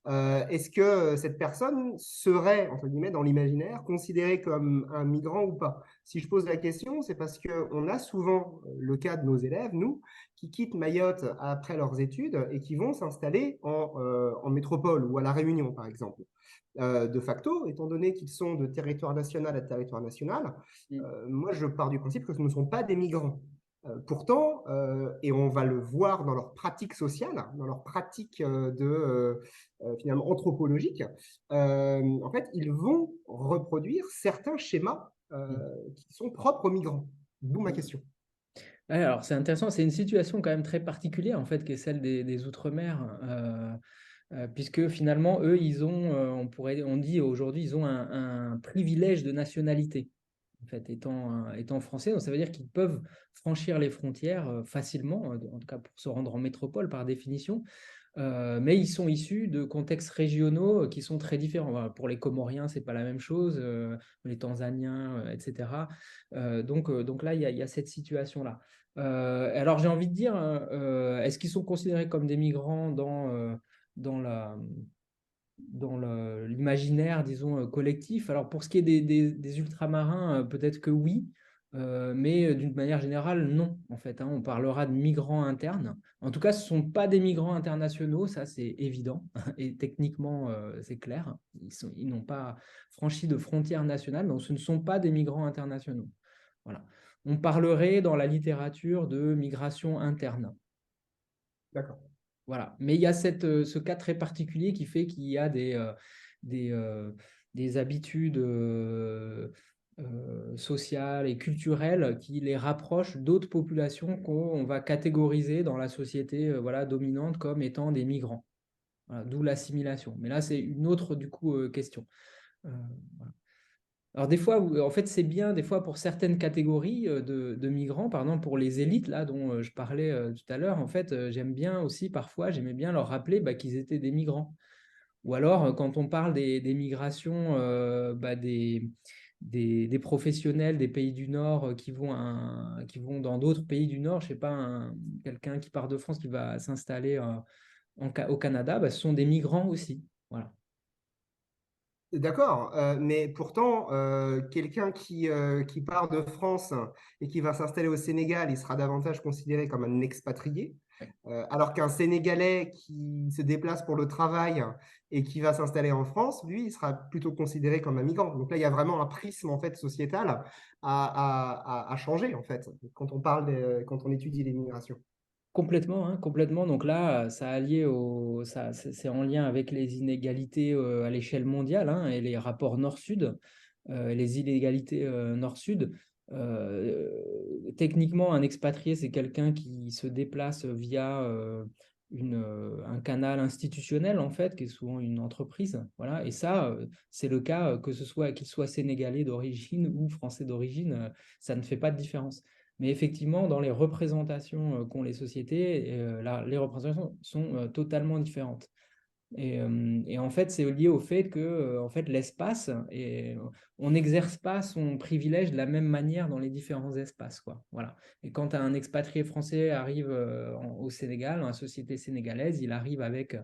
S3: est-ce que cette personne serait, entre guillemets, dans l'imaginaire, considérée comme un migrant ou pas? Si je pose la question, c'est parce qu'on a souvent le cas de nos élèves, nous, qui quittent Mayotte après leurs études et qui vont s'installer en métropole ou à La Réunion, par exemple. De facto, étant donné qu'ils sont de territoire national à territoire national, moi, je pars du principe que ce ne sont pas des migrants. Pourtant, et on va le voir dans leur pratique sociale, dans leur pratique finalement anthropologique, en fait, ils vont reproduire certains schémas qui sont propres aux migrants. D'où ma question.
S2: Ouais, alors c'est intéressant, c'est une situation quand même très particulière en fait, qui est celle des Outre-mer, puisque finalement, eux, on dit aujourd'hui, ils ont un privilège de nationalité, en fait, étant français. Donc ça veut dire qu'ils peuvent franchir les frontières facilement, en tout cas pour se rendre en métropole par définition. Mais ils sont issus de contextes régionaux qui sont très différents. Voilà, pour les Comoriens, c'est pas la même chose, les Tanzaniens, etc. Donc là, il y a cette situation-là. Alors j'ai envie de dire, est-ce qu'ils sont considérés comme des migrants dans l'imaginaire, disons, collectif? Alors pour ce qui est des ultramarins, peut-être que oui. Mais d'une manière générale, non, en fait, hein. On parlera de migrants internes. En tout cas, ce ne sont pas des migrants internationaux, ça c'est évident. Et techniquement, c'est clair. Ils n'ont pas franchi de frontières nationales, donc ce ne sont pas des migrants internationaux. Voilà. On parlerait dans la littérature de migration interne.
S3: D'accord.
S2: Voilà. Mais il y a ce cas très particulier qui fait qu'il y a des habitudes sociales et culturelles qui les rapprochent d'autres populations qu'on va catégoriser dans la société voilà, dominante comme étant des migrants. Voilà, d'où l'assimilation. Mais là, c'est une autre du coup question. Voilà. Alors des fois, en fait, c'est bien des fois pour certaines catégories de migrants, par exemple pour les élites là dont je parlais tout à l'heure. En fait, j'aime bien aussi parfois, j'aimais bien leur rappeler qu'ils étaient des migrants. Ou alors, quand on parle des migrations des professionnels des pays du Nord qui vont dans d'autres pays du Nord, je sais pas, quelqu'un qui part de France qui va s'installer au Canada, ce sont des migrants aussi. Voilà.
S3: D'accord, mais pourtant, quelqu'un qui part de France et qui va s'installer au Sénégal, il sera davantage considéré comme un expatrié, alors qu'un Sénégalais qui se déplace pour le travail et qui va s'installer en France, lui, il sera plutôt considéré comme un migrant. Donc là, il y a vraiment un prisme en fait sociétal à changer en fait quand on parle quand on étudie l'immigration.
S2: Complètement, hein, complètement. Donc là, c'est en lien avec les inégalités à l'échelle mondiale hein, et les rapports nord-sud, les inégalités nord-sud. Techniquement, un expatrié, c'est quelqu'un qui se déplace via un canal institutionnel, en fait, qui est souvent une entreprise. Voilà. Et ça, c'est le cas, que ce soit qu'il soit sénégalais d'origine ou français d'origine, ça ne fait pas de différence. Mais effectivement, dans les représentations qu'ont les sociétés, les représentations sont totalement différentes. Et en fait, c'est lié au fait que en fait, l'espace, on n'exerce pas son privilège de la même manière dans les différents espaces, quoi. Voilà. Et quand un expatrié français arrive au Sénégal, dans la société sénégalaise, il arrive avec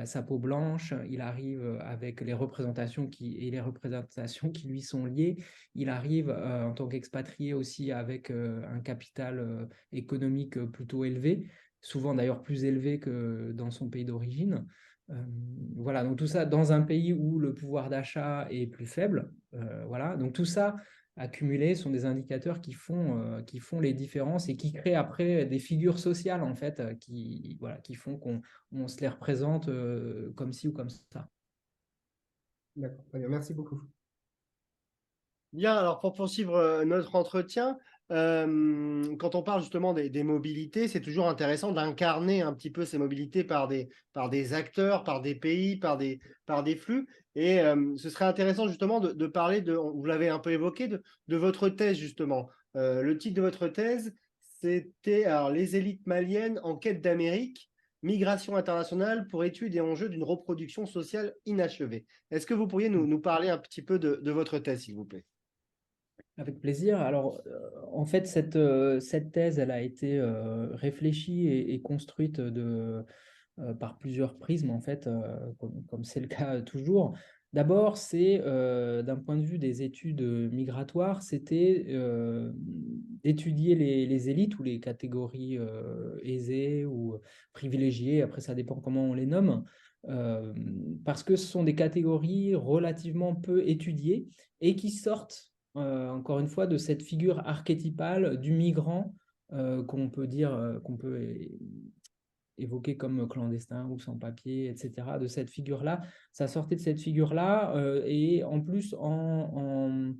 S2: sa peau blanche, il arrive avec les représentations et les représentations qui lui sont liées. Il arrive en tant qu'expatrié aussi avec un capital économique plutôt élevé, souvent d'ailleurs plus élevé que dans son pays d'origine. Voilà, donc tout ça dans un pays où le pouvoir d'achat est plus faible. Voilà, donc tout ça accumulés sont des indicateurs qui font les différences et qui créent après des figures sociales en fait qui font qu'on se les représente comme ci ou comme ça.
S3: D'accord, très bien, merci beaucoup.
S1: Bien, alors pour poursuivre notre entretien, quand on parle justement des mobilités, c'est toujours intéressant d'incarner un petit peu ces mobilités par des acteurs, par des pays, par des flux. Et ce serait intéressant justement de parler vous l'avez un peu évoqué, de votre thèse justement. Le titre de votre thèse, c'était alors, Les élites maliennes en quête d'Amérique, migration internationale pour études et enjeux d'une reproduction sociale inachevée. Est-ce que vous pourriez nous parler un petit peu de votre thèse, s'il vous plaît?
S2: Avec plaisir. Alors, en fait, cette thèse, elle a été réfléchie et construite par plusieurs prismes, en fait, comme c'est le cas toujours. D'abord, c'est d'un point de vue des études migratoires, c'était d'étudier les élites ou les catégories aisées ou privilégiées, après ça dépend comment on les nomme, euh, parce que ce sont des catégories relativement peu étudiées et qui sortent, encore une fois, de cette figure archétypale du migrant qu'on peut dire, qu'on peut évoqué comme clandestin ou sans papier, etc., de cette figure-là. Ça sortait de cette figure-là et en plus en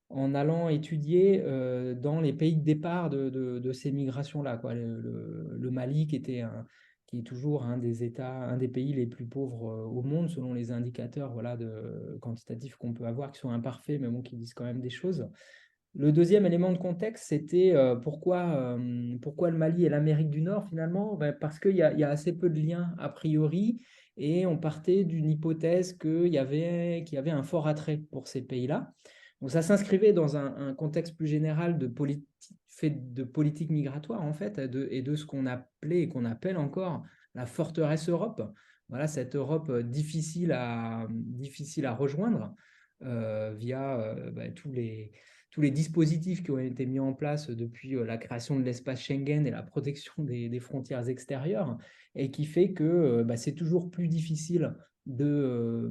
S2: allant étudier dans les pays de départ de ces migrations-là, quoi. Le Mali qui est toujours un des États, un des pays les plus pauvres au monde selon les indicateurs voilà, quantitatifs qu'on peut avoir, qui sont imparfaits, mais bon, qui disent quand même des choses. Le deuxième élément de contexte, c'était pourquoi le Mali et l'Amérique du Nord finalement? Parce qu'il y a assez peu de liens a priori et on partait d'une hypothèse qu'il y avait un fort attrait pour ces pays-là. Donc ça s'inscrivait dans un contexte plus général de politique migratoire en fait et de ce qu'on appelait et qu'on appelle encore la forteresse Europe. Voilà, cette Europe difficile à rejoindre via tous les dispositifs qui ont été mis en place depuis la création de l'espace Schengen et la protection des frontières extérieures, et qui fait que c'est toujours plus difficile de,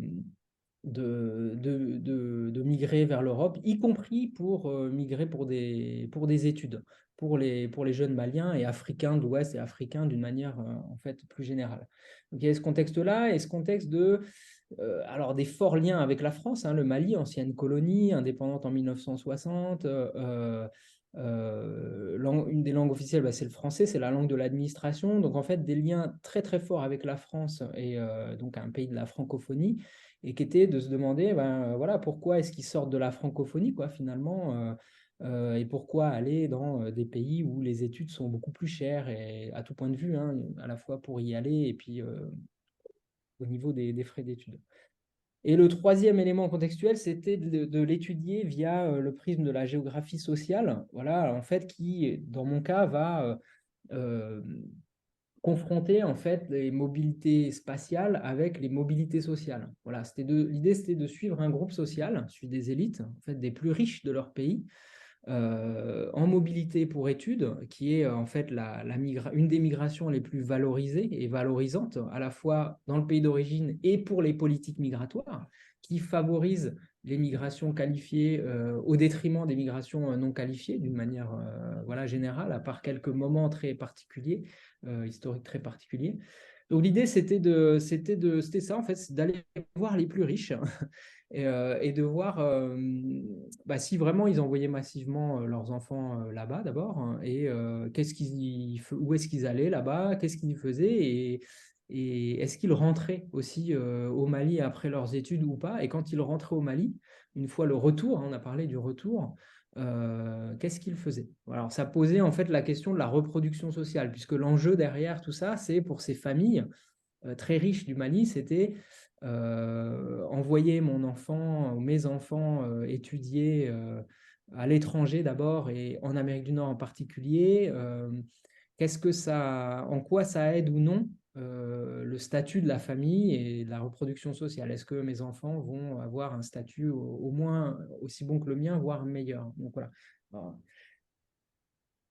S2: de migrer vers l'Europe, y compris pour migrer pour des études. pour les jeunes maliens et africains de l'Ouest et africains d'une manière en fait plus générale. Donc il y a ce contexte-là et ce contexte alors des forts liens avec la France, hein, le Mali, ancienne colonie, indépendante en 1960. Une des langues officielles, c'est le français, c'est la langue de l'administration. Donc en fait, des liens très très forts avec la France et donc un pays de la francophonie, et qui était de se demander, voilà, pourquoi est-ce qu'ils sortent de la francophonie, quoi, finalement, et pourquoi aller dans des pays où les études sont beaucoup plus chères et à tout point de vue, hein, à la fois pour y aller et puis au niveau des frais d'études. Et le troisième élément contextuel, c'était de l'étudier via le prisme de la géographie sociale, voilà, en fait, qui, dans mon cas, va confronter en fait les mobilités spatiales avec les mobilités sociales. Voilà, l'idée, c'était de suivre un groupe social, suivre des élites, en fait, des plus riches de leur pays, en mobilité pour études, qui est en fait une des migrations les plus valorisées et valorisantes, à la fois dans le pays d'origine et pour les politiques migratoires, qui favorisent les migrations qualifiées au détriment des migrations non qualifiées, d'une manière voilà, générale, à part quelques moments très particuliers, historiques très particuliers. Donc l'idée, c'était ça, en fait, d'aller voir les plus riches et de voir si vraiment ils envoyaient massivement leurs enfants là-bas d'abord, hein, et où est-ce qu'ils allaient là-bas, qu'est-ce qu'ils faisaient et est-ce qu'ils rentraient aussi au Mali après leurs études ou pas. Et quand ils rentraient au Mali, une fois le retour, hein, on a parlé du retour, qu'est-ce qu'ils faisaient. Alors ça posait en fait la question de la reproduction sociale, puisque l'enjeu derrière tout ça, c'est pour ces familles très riches du Mali, c'était envoyer mon enfant ou mes enfants étudier à l'étranger d'abord et en Amérique du Nord en particulier. En quoi ça aide ou non le statut de la famille et de la reproduction sociale? Est-ce que mes enfants vont avoir un statut au moins aussi bon que le mien, voire meilleur? Donc voilà. Alors,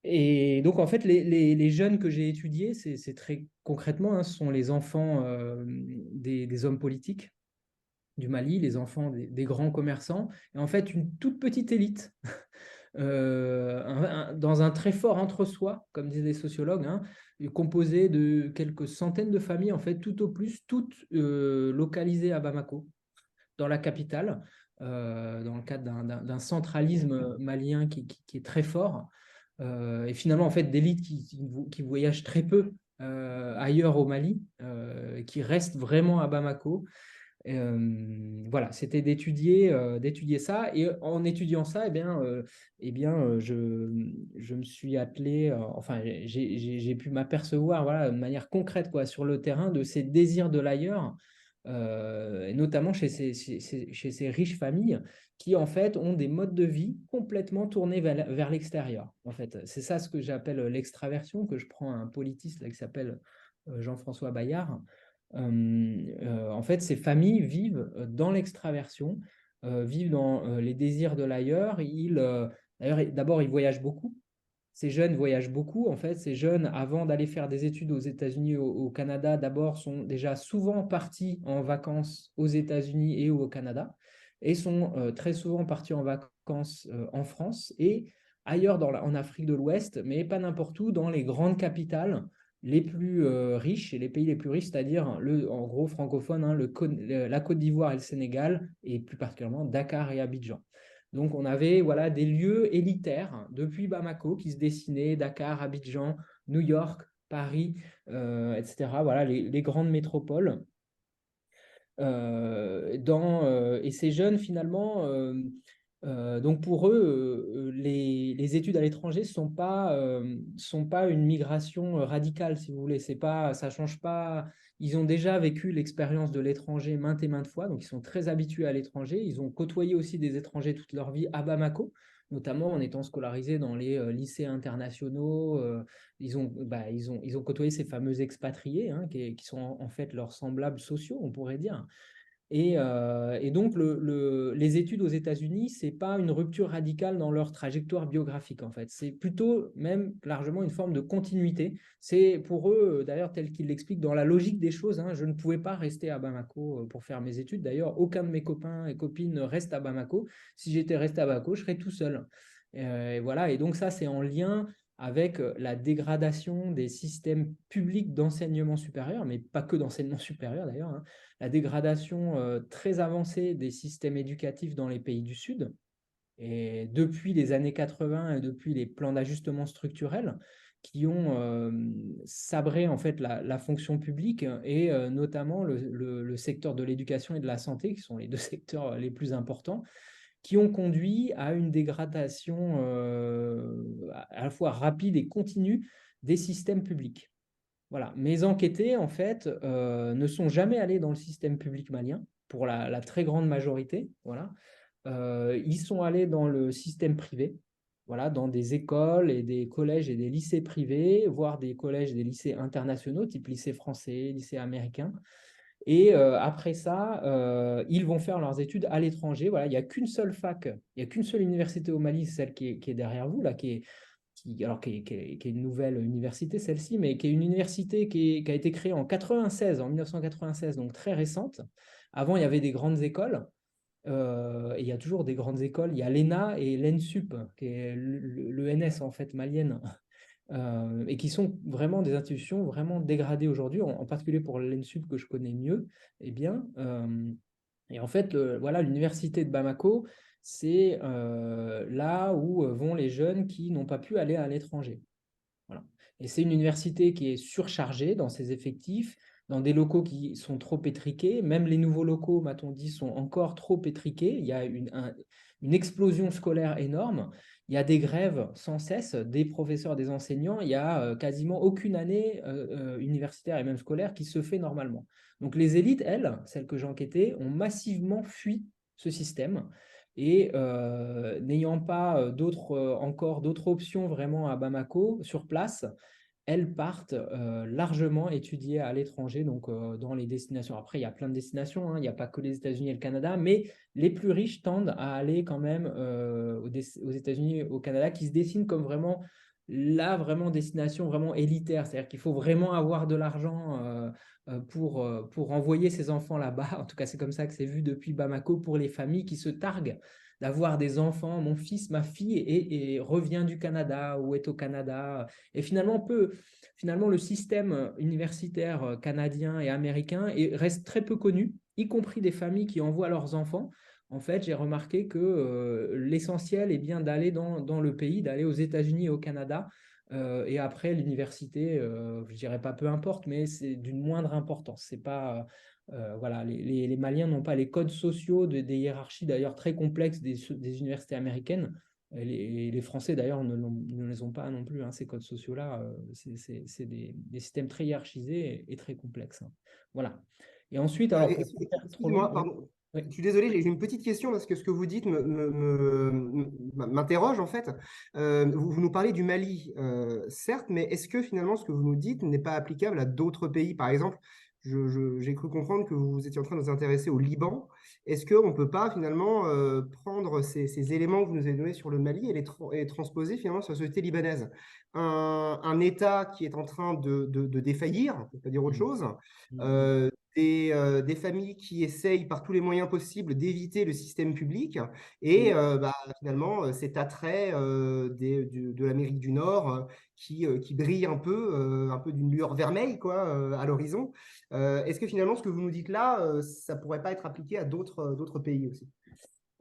S2: et donc, en fait, les jeunes que j'ai étudiés, c'est très concrètement, hein, ce sont les enfants des hommes politiques du Mali, les enfants des grands commerçants, et en fait, une toute petite élite, dans un très fort entre-soi, comme disent les sociologues, hein, composé de quelques centaines de familles, en fait, tout au plus, toutes localisées à Bamako, dans la capitale, dans le cadre d'un centralisme malien qui est très fort. Et finalement, en fait, d'élites qui voyagent très peu ailleurs au Mali, qui restent vraiment à Bamako. Voilà, c'était d'étudier ça. Et en étudiant ça, je me suis attelé, enfin, j'ai pu m'apercevoir, voilà, de manière concrète, quoi, sur le terrain, de ces désirs de l'ailleurs, et notamment chez ces riches familles qui, en fait, ont des modes de vie complètement tournés vers l'extérieur. En fait, c'est ça ce que j'appelle l'extraversion, que je prends à un politiste là, qui s'appelle Jean-François Bayard. En fait, ces familles vivent dans l'extraversion, vivent dans les désirs de l'ailleurs. D'ailleurs, d'abord, ils voyagent beaucoup. Ces jeunes voyagent beaucoup. En fait, ces jeunes, avant d'aller faire des études aux États-Unis, au Canada, d'abord, sont déjà souvent partis en vacances aux États-Unis et au Canada, et sont très souvent partis en vacances en France et ailleurs en Afrique de l'Ouest, mais pas n'importe où, dans les grandes capitales les plus riches et les pays les plus riches, c'est-à-dire en gros francophone, hein, la Côte d'Ivoire et le Sénégal, et plus particulièrement Dakar et Abidjan. Donc on avait voilà, des lieux élitaires depuis Bamako qui se dessinaient, Dakar, Abidjan, New York, Paris, etc. Voilà, les grandes métropoles. Et ces jeunes, finalement, donc pour eux, les études à l'étranger sont pas une migration radicale, si vous voulez. Ça change pas. Ils ont déjà vécu l'expérience de l'étranger maintes et maintes fois, donc ils sont très habitués à l'étranger. Ils ont côtoyé aussi des étrangers toute leur vie à Bamako, notamment en étant scolarisés dans les lycées internationaux. Ils ont côtoyé ces fameux expatriés, hein, qui sont en fait leurs semblables sociaux, on pourrait dire. Et donc, les études aux États-Unis, ce n'est pas une rupture radicale dans leur trajectoire biographique, en fait. C'est plutôt même largement une forme de continuité. C'est pour eux, d'ailleurs, tel qu'ils l'expliquent, dans la logique des choses, hein, je ne pouvais pas rester à Bamako pour faire mes études. D'ailleurs, aucun de mes copains et copines ne reste à Bamako. Si j'étais resté à Bamako, je serais tout seul. Et voilà, et donc ça, c'est en lien avec la dégradation des systèmes publics d'enseignement supérieur, mais pas que d'enseignement supérieur d'ailleurs, hein, la dégradation très avancée des systèmes éducatifs dans les pays du Sud. Et depuis les années 80 et depuis les plans d'ajustement structurel qui ont sabré en fait la fonction publique et notamment le secteur de l'éducation et de la santé, qui sont les deux secteurs les plus importants, qui ont conduit à une dégradation à la fois rapide et continue des systèmes publics. Voilà. Mes enquêtés, en fait, ne sont jamais allés dans le système public malien, pour la très grande majorité. Voilà. Ils sont allés dans le système privé, voilà, dans des écoles et des collèges et des lycées privés, voire des collèges et des lycées internationaux, type lycée français, lycée américain. Et après ça, ils vont faire leurs études à l'étranger. Voilà, il n'y a qu'une seule fac, il n'y a qu'une seule université au Mali, celle qui est derrière vous, là, qui est une nouvelle université, celle-ci, mais qui est une université qui a été créée en 1996, donc très récente. Avant, il y avait des grandes écoles. Et il y a toujours des grandes écoles. Il y a l'ENA et l'ENSUP, qui est l'ENS en fait malienne, et qui sont vraiment des institutions vraiment dégradées aujourd'hui, en particulier pour l'ENSUP que je connais mieux. Eh bien, et en fait, voilà, l'université de Bamako, c'est là où vont les jeunes qui n'ont pas pu aller à l'étranger. Voilà. Et c'est une université qui est surchargée dans ses effectifs, dans des locaux qui sont trop étriqués. Même les nouveaux locaux, m'a-t-on dit, sont encore trop étriqués. Il y a une explosion scolaire énorme. Il y a des grèves sans cesse des professeurs, des enseignants. Il y a quasiment aucune année universitaire et même scolaire qui se fait normalement. Donc les élites, elles, celles que j'ai enquêtées, ont massivement fui ce système. Et n'ayant pas encore d'autres options vraiment à Bamako sur place, elles partent largement étudier à l'étranger, donc dans les destinations. Après, il y a plein de destinations, hein, il n'y a pas que les États-Unis et le Canada, mais les plus riches tendent à aller quand même aux États-Unis et au Canada, qui se dessinent comme vraiment la vraiment destination vraiment élitaire. C'est-à-dire qu'il faut vraiment avoir de l'argent pour envoyer ses enfants là-bas. En tout cas, c'est comme ça que c'est vu depuis Bamako pour les familles qui se targuent d'avoir des enfants. Mon fils, ma fille et revient du Canada ou est au Canada. Et finalement, le système universitaire canadien et américain reste très peu connu, y compris des familles qui envoient leurs enfants. En fait, j'ai remarqué que l'essentiel est bien d'aller dans le pays, d'aller aux États-Unis et au Canada. Et après, l'université, je ne dirais pas peu importe, mais c'est d'une moindre importance. C'est pas, voilà, les Maliens n'ont pas les codes sociaux des hiérarchies d'ailleurs très complexes des universités américaines. Et les Français d'ailleurs ne les ont pas non plus, hein, ces codes sociaux-là. C'est des systèmes très hiérarchisés et très complexes, hein. Voilà. Et ensuite, alors pour pas faire trop long,
S3: Excusez-moi, pardon.
S2: oui.
S3: Je suis désolé, j'ai une petite question parce que ce que vous dites m'interroge en fait. Vous nous parlez du Mali, certes, mais est-ce que finalement ce que vous nous dites n'est pas applicable à d'autres pays? Par exemple, j'ai cru comprendre que vous étiez en train de vous intéresser au Liban. Est-ce qu'on ne peut pas finalement prendre ces éléments que vous nous avez donnés sur le Mali et les transposer finalement sur la société libanaise? Un État qui est en train de défaillir, on ne peut pas dire autre chose. Des familles qui essayent par tous les moyens possibles d'éviter le système public et finalement cet attrait de l'Amérique du Nord qui brille un peu d'une lueur vermeille quoi, à l'horizon. Est-ce que finalement ce que vous nous dites là, ça pourrait pas être appliqué à d'autres pays aussi?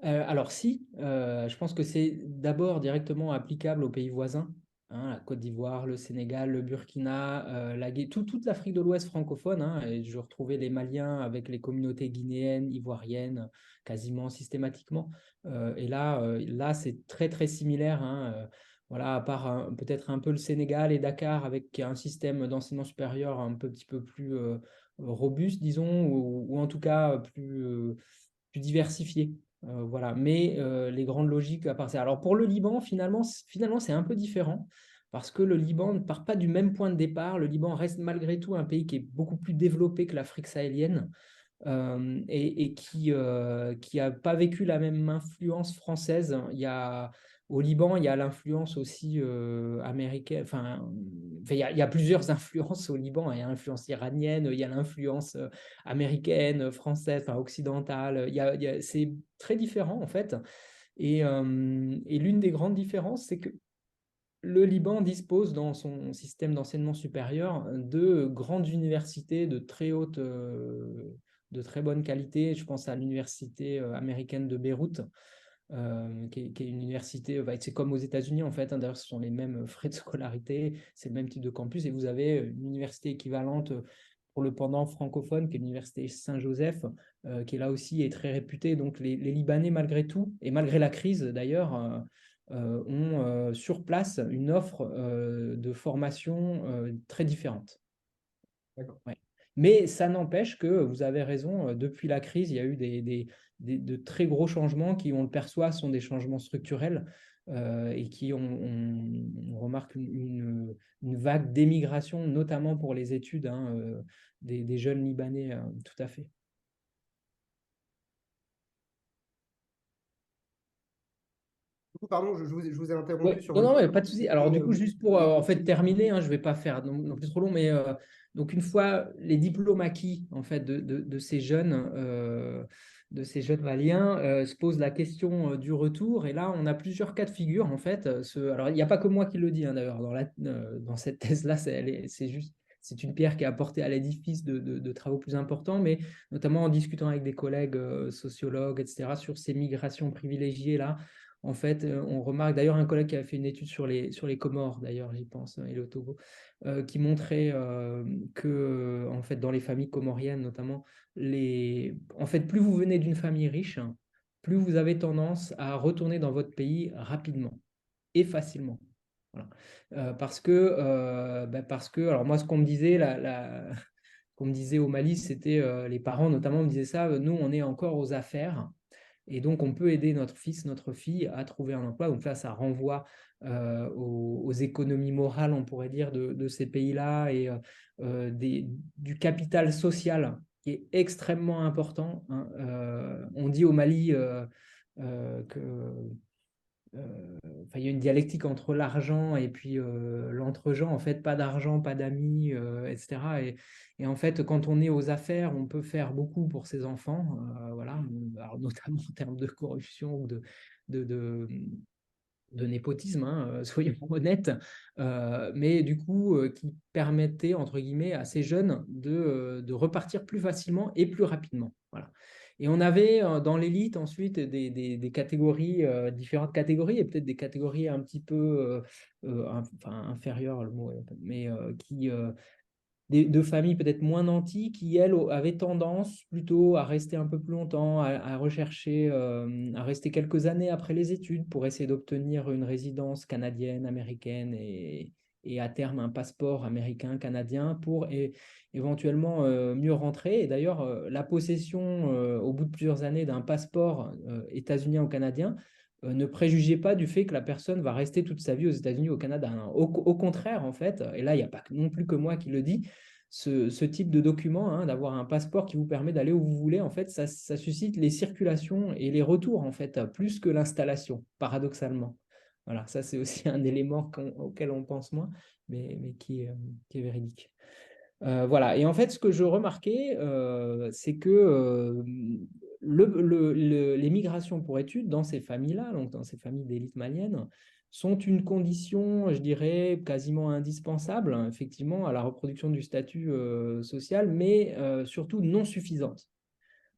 S2: Alors si, je pense que c'est d'abord directement applicable aux pays voisins, hein, la Côte d'Ivoire, le Sénégal, le Burkina, toute l'Afrique de l'Ouest francophone, hein, et je retrouvais les Maliens avec les communautés guinéennes, ivoiriennes, quasiment systématiquement. Et là c'est très très similaire, hein, voilà, à part peut-être un peu le Sénégal et Dakar avec un système d'enseignement supérieur petit peu plus robuste, disons, ou en tout cas plus diversifié. Voilà. Mais les grandes logiques à part ça. Alors pour le Liban, finalement c'est un peu différent parce que le Liban ne part pas du même point de départ. Le Liban reste malgré tout un pays qui est beaucoup plus développé que l'Afrique sahélienne et qui n'a pas vécu la même influence française. Au Liban, il y a l'influence aussi américaine. Enfin, il y a plusieurs influences au Liban. Il y a l'influence iranienne, il y a l'influence américaine, française, enfin, occidentale. C'est très différent en fait. Et l'une des grandes différences, c'est que le Liban dispose dans son système d'enseignement supérieur de grandes universités de très haute, de très bonne qualité. Je pense à l'université américaine de Beyrouth, qui est une université, c'est comme aux États-Unis en fait, hein, d'ailleurs ce sont les mêmes frais de scolarité, c'est le même type de campus, et vous avez une université équivalente pour le pendant francophone, qui est l'université Saint-Joseph, qui est là aussi est très réputée. Donc les Libanais, malgré tout, et malgré la crise d'ailleurs, ont sur place une offre de formation très différente.
S3: D'accord.
S2: Ouais. Mais ça n'empêche que vous avez raison, depuis la crise, il y a eu de très gros changements qui, on le perçoit, sont des changements structurels et qui on remarque une vague d'émigration, notamment pour les études, hein, des jeunes Libanais, tout à fait.
S3: Du coup, pardon, je vous ai interrompu
S2: Ouais.
S3: sur
S2: Non,
S3: votre
S2: non, mais
S3: point.
S2: pas de souci. Alors, du coup, juste pour en fait terminer, hein, je ne vais pas faire non plus trop long, mais donc une fois les diplômes acquis en fait de ces jeunes maliens, se pose la question du retour. Et là, on a plusieurs cas de figure en fait. Alors, il n'y a pas que moi qui le dis, hein, d'ailleurs, dans cette thèse-là, c'est une pierre qui est apportée à l'édifice de travaux plus importants, mais notamment en discutant avec des collègues sociologues, etc., sur ces migrations privilégiées là. En fait, on remarque d'ailleurs un collègue qui a fait une étude sur les Comores, d'ailleurs, j'y pense, et le Togo, qui montrait que, en fait, dans les familles comoriennes notamment, en fait, plus vous venez d'une famille riche, plus vous avez tendance à retourner dans votre pays rapidement et facilement. Voilà. Parce que, alors moi, ce qu'on me disait, qu'on me disait au Mali, c'était les parents notamment me disaient ça, nous, on est encore aux affaires. Et donc, on peut aider notre fils, notre fille à trouver un emploi. Donc là, ça renvoie aux économies morales, on pourrait dire, de ces pays-là et du capital social qui est extrêmement important, hein. On dit au Mali que il y a une dialectique entre l'argent et puis l'entre-gens. En fait, pas d'argent, pas d'amis, etc. Et en fait, quand on est aux affaires, on peut faire beaucoup pour ses enfants, voilà. Alors, notamment en termes de corruption ou de, de, de népotisme, hein, soyons honnêtes, mais du coup, qui permettait, entre guillemets, à ces jeunes de repartir plus facilement et plus rapidement. Voilà. Et on avait dans l'élite ensuite des catégories, différentes catégories, et peut-être des catégories un petit peu inférieures, le mot, mais de familles peut-être moins nanties qui, elles, avaient tendance plutôt à rester un peu plus longtemps, à rechercher, à rester quelques années après les études pour essayer d'obtenir une résidence canadienne, américaine et à terme un passeport américain, canadien pour éventuellement mieux rentrer. Et d'ailleurs, la possession au bout de plusieurs années d'un passeport états-unien ou canadien ne préjugez pas du fait que la personne va rester toute sa vie aux États-Unis ou au Canada, hein. Au contraire, en fait, et là, il n'y a pas non plus que moi qui le dis, ce type de document, hein, d'avoir un passeport qui vous permet d'aller où vous voulez, en fait, ça suscite les circulations et les retours, en fait, plus que l'installation, paradoxalement. Voilà, ça, c'est aussi un élément auquel on pense moins, mais qui est véridique. Voilà. Et en fait, ce que je remarquais, c'est que les migrations pour études dans ces familles-là, donc dans ces familles d'élite malienne, sont une condition, je dirais, quasiment indispensable, hein, effectivement, à la reproduction du statut social, mais surtout non suffisante.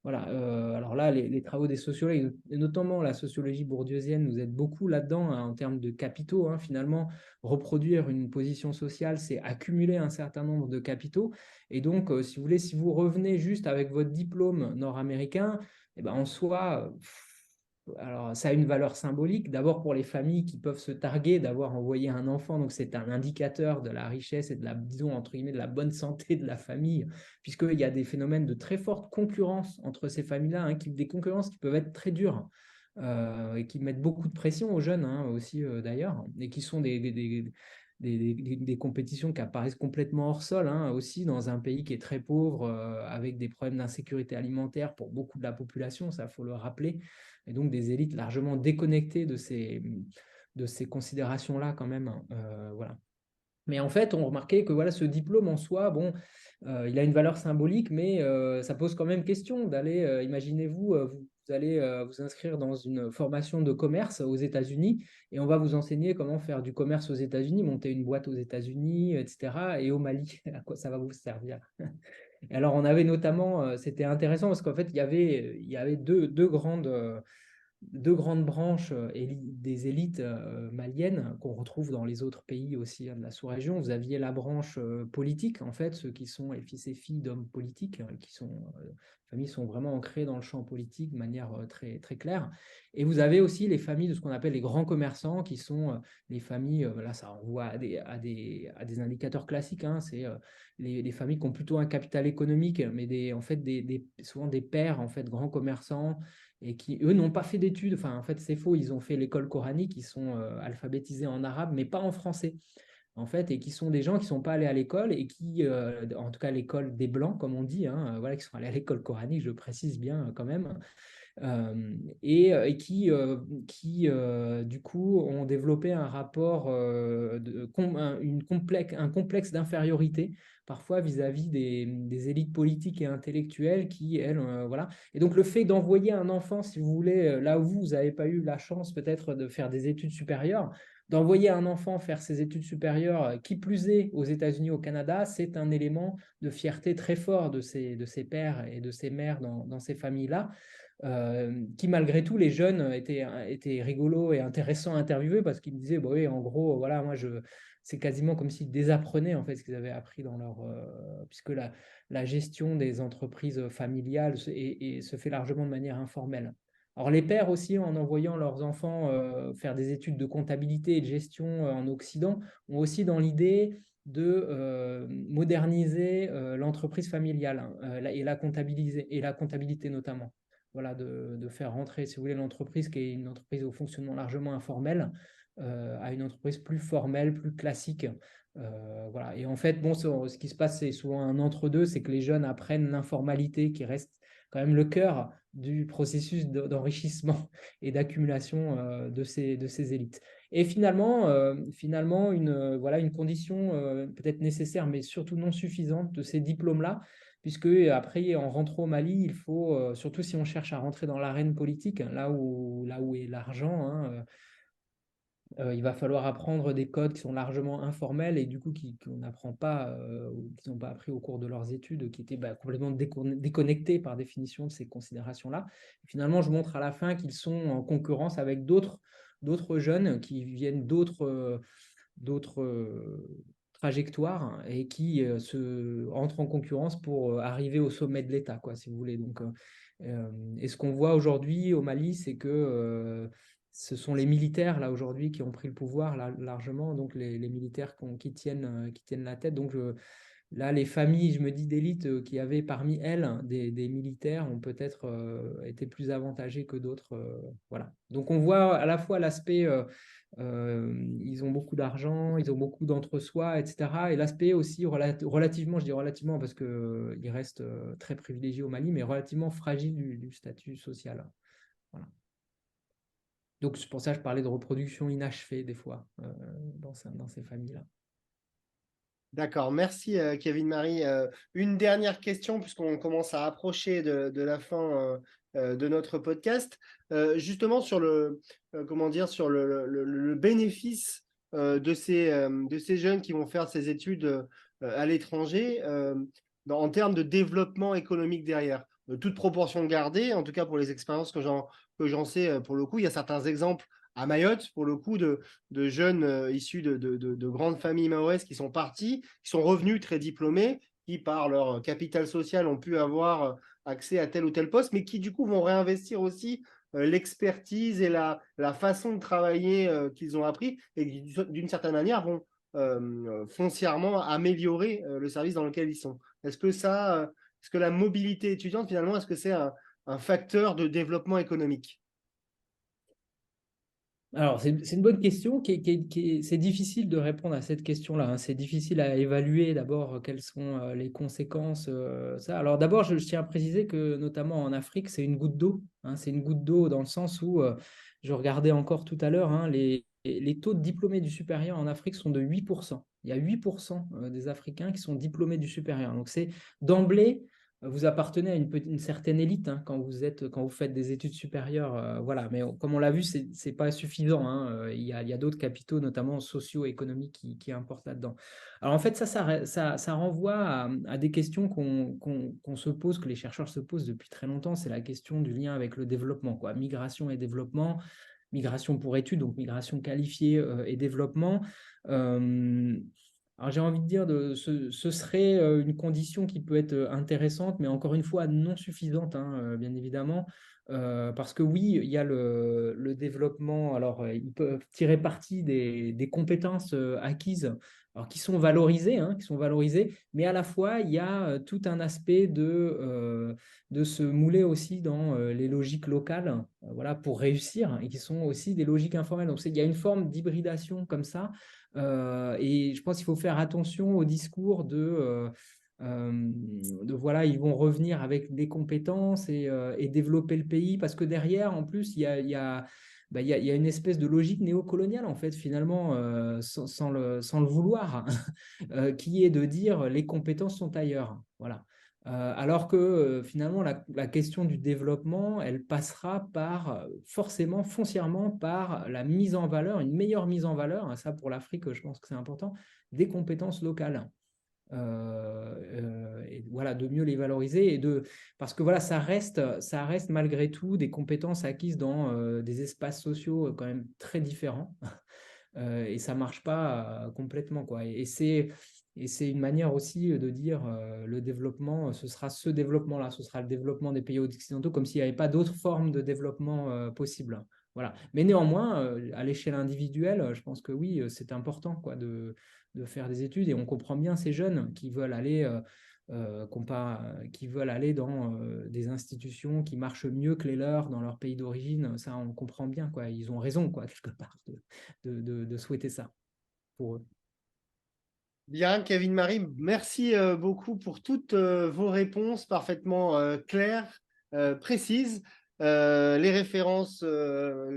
S2: Voilà. Alors là, les travaux des sociologues, et notamment la sociologie bourdieusienne, nous aident beaucoup là-dedans, hein, en termes de capitaux, hein. Finalement, reproduire une position sociale, c'est accumuler un certain nombre de capitaux. Et donc, si vous voulez, si vous revenez juste avec votre diplôme nord-américain, eh ben, en soi, alors ça a une valeur symbolique. D'abord pour les familles qui peuvent se targuer d'avoir envoyé un enfant, donc c'est un indicateur de la richesse et de la, disons, entre guillemets, de la bonne santé de la famille, puisqu'il y a des phénomènes de très forte concurrence entre ces familles-là, hein, des concurrences qui peuvent être très dures et qui mettent beaucoup de pression aux jeunes, hein, aussi d'ailleurs, et qui sont des compétitions qui apparaissent complètement hors sol, hein, aussi dans un pays qui est très pauvre, avec des problèmes d'insécurité alimentaire pour beaucoup de la population, ça faut le rappeler, et donc des élites largement déconnectées de ces considérations-là quand même, hein, voilà. Mais en fait, on remarquait que voilà, ce diplôme en soi, bon, il a une valeur symbolique, mais ça pose quand même question d'aller, imaginez-vous, vous vous allez vous inscrire dans une formation de commerce aux États-Unis et on va vous enseigner comment faire du commerce aux États-Unis, monter une boîte aux États-Unis, etc. Et au Mali, à quoi ça va vous servir? Et alors, on avait notamment, c'était intéressant parce qu'en fait, il y avait deux grandes branches des élites maliennes qu'on retrouve dans les autres pays aussi de la sous-région. Vous aviez la branche politique, en fait, ceux qui sont les fils et filles d'hommes politiques, les familles sont vraiment ancrées dans le champ politique de manière très, très claire. Et vous avez aussi les familles de ce qu'on appelle les grands commerçants, qui sont les familles, là ça renvoie à des indicateurs classiques, hein, c'est les familles qui ont plutôt un capital économique, mais en fait, souvent des pères, en fait, grands commerçants, et qui, eux, n'ont pas fait d'études. Enfin, en fait, c'est faux. Ils ont fait l'école coranique, ils sont alphabétisés en arabe, mais pas en français, en fait, et qui sont des gens qui ne sont pas allés à l'école et qui, en tout cas, l'école des Blancs, comme on dit, hein, voilà, qui sont allés à l'école coranique, je précise bien quand même, et qui du coup, ont développé un rapport, un complexe d'infériorité, parfois vis-à-vis des élites politiques et intellectuelles qui, elles, voilà. Et donc, le fait d'envoyer un enfant, si vous voulez, là où vous n'avez pas eu la chance peut-être de faire des études supérieures, d'envoyer un enfant faire ses études supérieures, qui plus est aux États-Unis, au Canada, c'est un élément de fierté très fort de ces pères et de ces mères dans ces familles-là. Qui malgré tout, les jeunes étaient rigolos et intéressants à interviewer parce qu'ils me disaient, bah oui, en gros, voilà, c'est quasiment comme s'ils désapprenaient en fait ce qu'ils avaient appris puisque la gestion des entreprises familiales se fait largement de manière informelle. Alors les pères aussi, en envoyant leurs enfants faire des études de comptabilité et de gestion en Occident, ont aussi dans l'idée de moderniser l'entreprise familiale, hein, et la comptabilité notamment. Voilà, de faire rentrer, si vous voulez, l'entreprise qui est une entreprise au fonctionnement largement informel à une entreprise plus formelle, plus classique. Voilà. Et en fait, bon, ce qui se passe, c'est souvent un entre-deux, c'est que les jeunes apprennent l'informalité qui reste quand même le cœur du processus d'enrichissement et d'accumulation de ces élites. Et finalement voilà, une condition peut-être nécessaire, mais surtout non suffisante de ces diplômes-là, puisque après, en rentrant au Mali, il faut, surtout si on cherche à rentrer dans l'arène politique, là où est l'argent, hein, il va falloir apprendre des codes qui sont largement informels et du coup qu'on n'apprend pas, ou qu'ils n'ont pas appris au cours de leurs études, qui étaient complètement déconnectés par définition de ces considérations-là. Finalement, je montre à la fin qu'ils sont en concurrence avec d'autres jeunes qui viennent d'autres trajectoires et qui entrent en concurrence pour arriver au sommet de l'État, quoi, si vous voulez. Donc, et ce qu'on voit aujourd'hui au Mali, c'est que ce sont les militaires, là, aujourd'hui, qui ont pris le pouvoir largement, donc les militaires qui tiennent la tête. Donc, là, les familles, je me dis, d'élite qui avaient parmi elles des militaires ont peut-être été plus avantagées que d'autres. Voilà. Donc, on voit à la fois l'aspect ils ont beaucoup d'argent, ils ont beaucoup d'entre-soi, etc. Et l'aspect aussi relativement, je dis relativement parce qu'il reste très privilégié au Mali, mais relativement fragile du statut social. Voilà. Donc c'est pour ça que je parlais de reproduction inachevée des fois dans ces familles-là.
S1: D'accord, merci Kevin Marie. Une dernière question, puisqu'on commence à approcher de la fin de notre podcast. Justement sur comment dire, sur le bénéfice de ces jeunes qui vont faire ces études à l'étranger en termes de développement économique derrière. Toute proportion gardée, en tout cas pour les expériences que j'en sais, pour le coup, il y a certains exemples à Mayotte, pour le coup, de jeunes issus de grandes familles maorais qui sont partis, qui sont revenus très diplômés, qui par leur capital social ont pu avoir accès à tel ou tel poste, mais qui du coup vont réinvestir aussi l'expertise et la façon de travailler qu'ils ont appris et qui d'une certaine manière vont foncièrement améliorer le service dans lequel ils sont. Est-ce que la mobilité étudiante finalement, est-ce que c'est un facteur de développement économique?
S2: Alors, c'est une bonne question. C'est difficile de répondre à cette question-là, hein. C'est difficile à évaluer d'abord quelles sont les conséquences. Ça. Alors, d'abord, je tiens à préciser que, notamment en Afrique, c'est une goutte d'eau, hein. C'est une goutte d'eau dans le sens où, je regardais encore tout à l'heure, hein, les taux de diplômés du supérieur en Afrique sont de 8%. Il y a 8% des Africains qui sont diplômés du supérieur. Donc, c'est d'emblée vous appartenez à une certaine élite hein, quand vous faites des études supérieures. Voilà. Mais comme on l'a vu, ce n'est pas suffisant. Hein. Il y a d'autres capitaux, notamment socio-économiques, qui importent là-dedans. Alors en fait, ça renvoie à des questions qu'on se pose, que les chercheurs se posent depuis très longtemps. C'est la question du lien avec le développement, quoi. Migration et développement, migration pour études, donc migration qualifiée et développement. Alors j'ai envie de dire, ce serait une condition qui peut être intéressante, mais encore une fois non suffisante, hein, bien évidemment, parce que oui, il y a le développement, alors ils peuvent tirer parti des compétences acquises, alors qui sont valorisées, mais à la fois, il y a tout un aspect de se mouler aussi dans les logiques locales, voilà, pour réussir, et qui sont aussi des logiques informelles. Donc il y a une forme d'hybridation comme ça. Et je pense qu'il faut faire attention au discours voilà, ils vont revenir avec des compétences et développer le pays, parce que derrière, en plus, il y a une espèce de logique néocoloniale, en fait, finalement, sans le vouloir, qui est de dire les compétences sont ailleurs. Voilà. Alors que finalement, la question du développement, elle passera forcément, foncièrement, par la mise en valeur, une meilleure mise en valeur, hein, ça pour l'Afrique, je pense que c'est important, des compétences locales. Et voilà, de mieux les valoriser parce que voilà, ça reste malgré tout des compétences acquises dans des espaces sociaux quand même très différents. Et ça marche pas complètement, quoi. Et c'est une manière aussi de dire le développement, ce sera ce développement-là, ce sera le développement des pays occidentaux, comme s'il n'y avait pas d'autres formes de développement possibles. Voilà. Mais néanmoins, à l'échelle individuelle, je pense que oui, c'est important, quoi, de faire des études. Et on comprend bien ces jeunes qui veulent aller qui veulent aller dans des institutions qui marchent mieux que les leurs dans leur pays d'origine. Ça, on comprend bien, quoi. Ils ont raison, quoi, quelque part, de souhaiter ça pour eux.
S1: Bien, Kevin Marie, merci beaucoup pour toutes vos réponses parfaitement claires, précises. Les références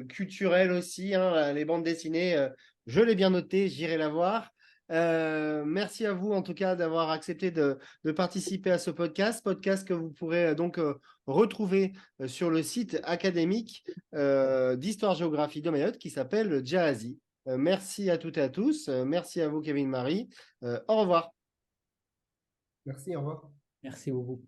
S1: culturelles aussi, hein, les bandes dessinées, je l'ai bien noté, j'irai la voir. Merci à vous en tout cas d'avoir accepté de participer à ce podcast que vous pourrez donc retrouver sur le site académique d'histoire-géographie de Mayotte qui s'appelle Djahazi. Merci à toutes et à tous. Merci à vous, Kevin Marie. Au revoir.
S3: Merci, au revoir.
S2: Merci beaucoup.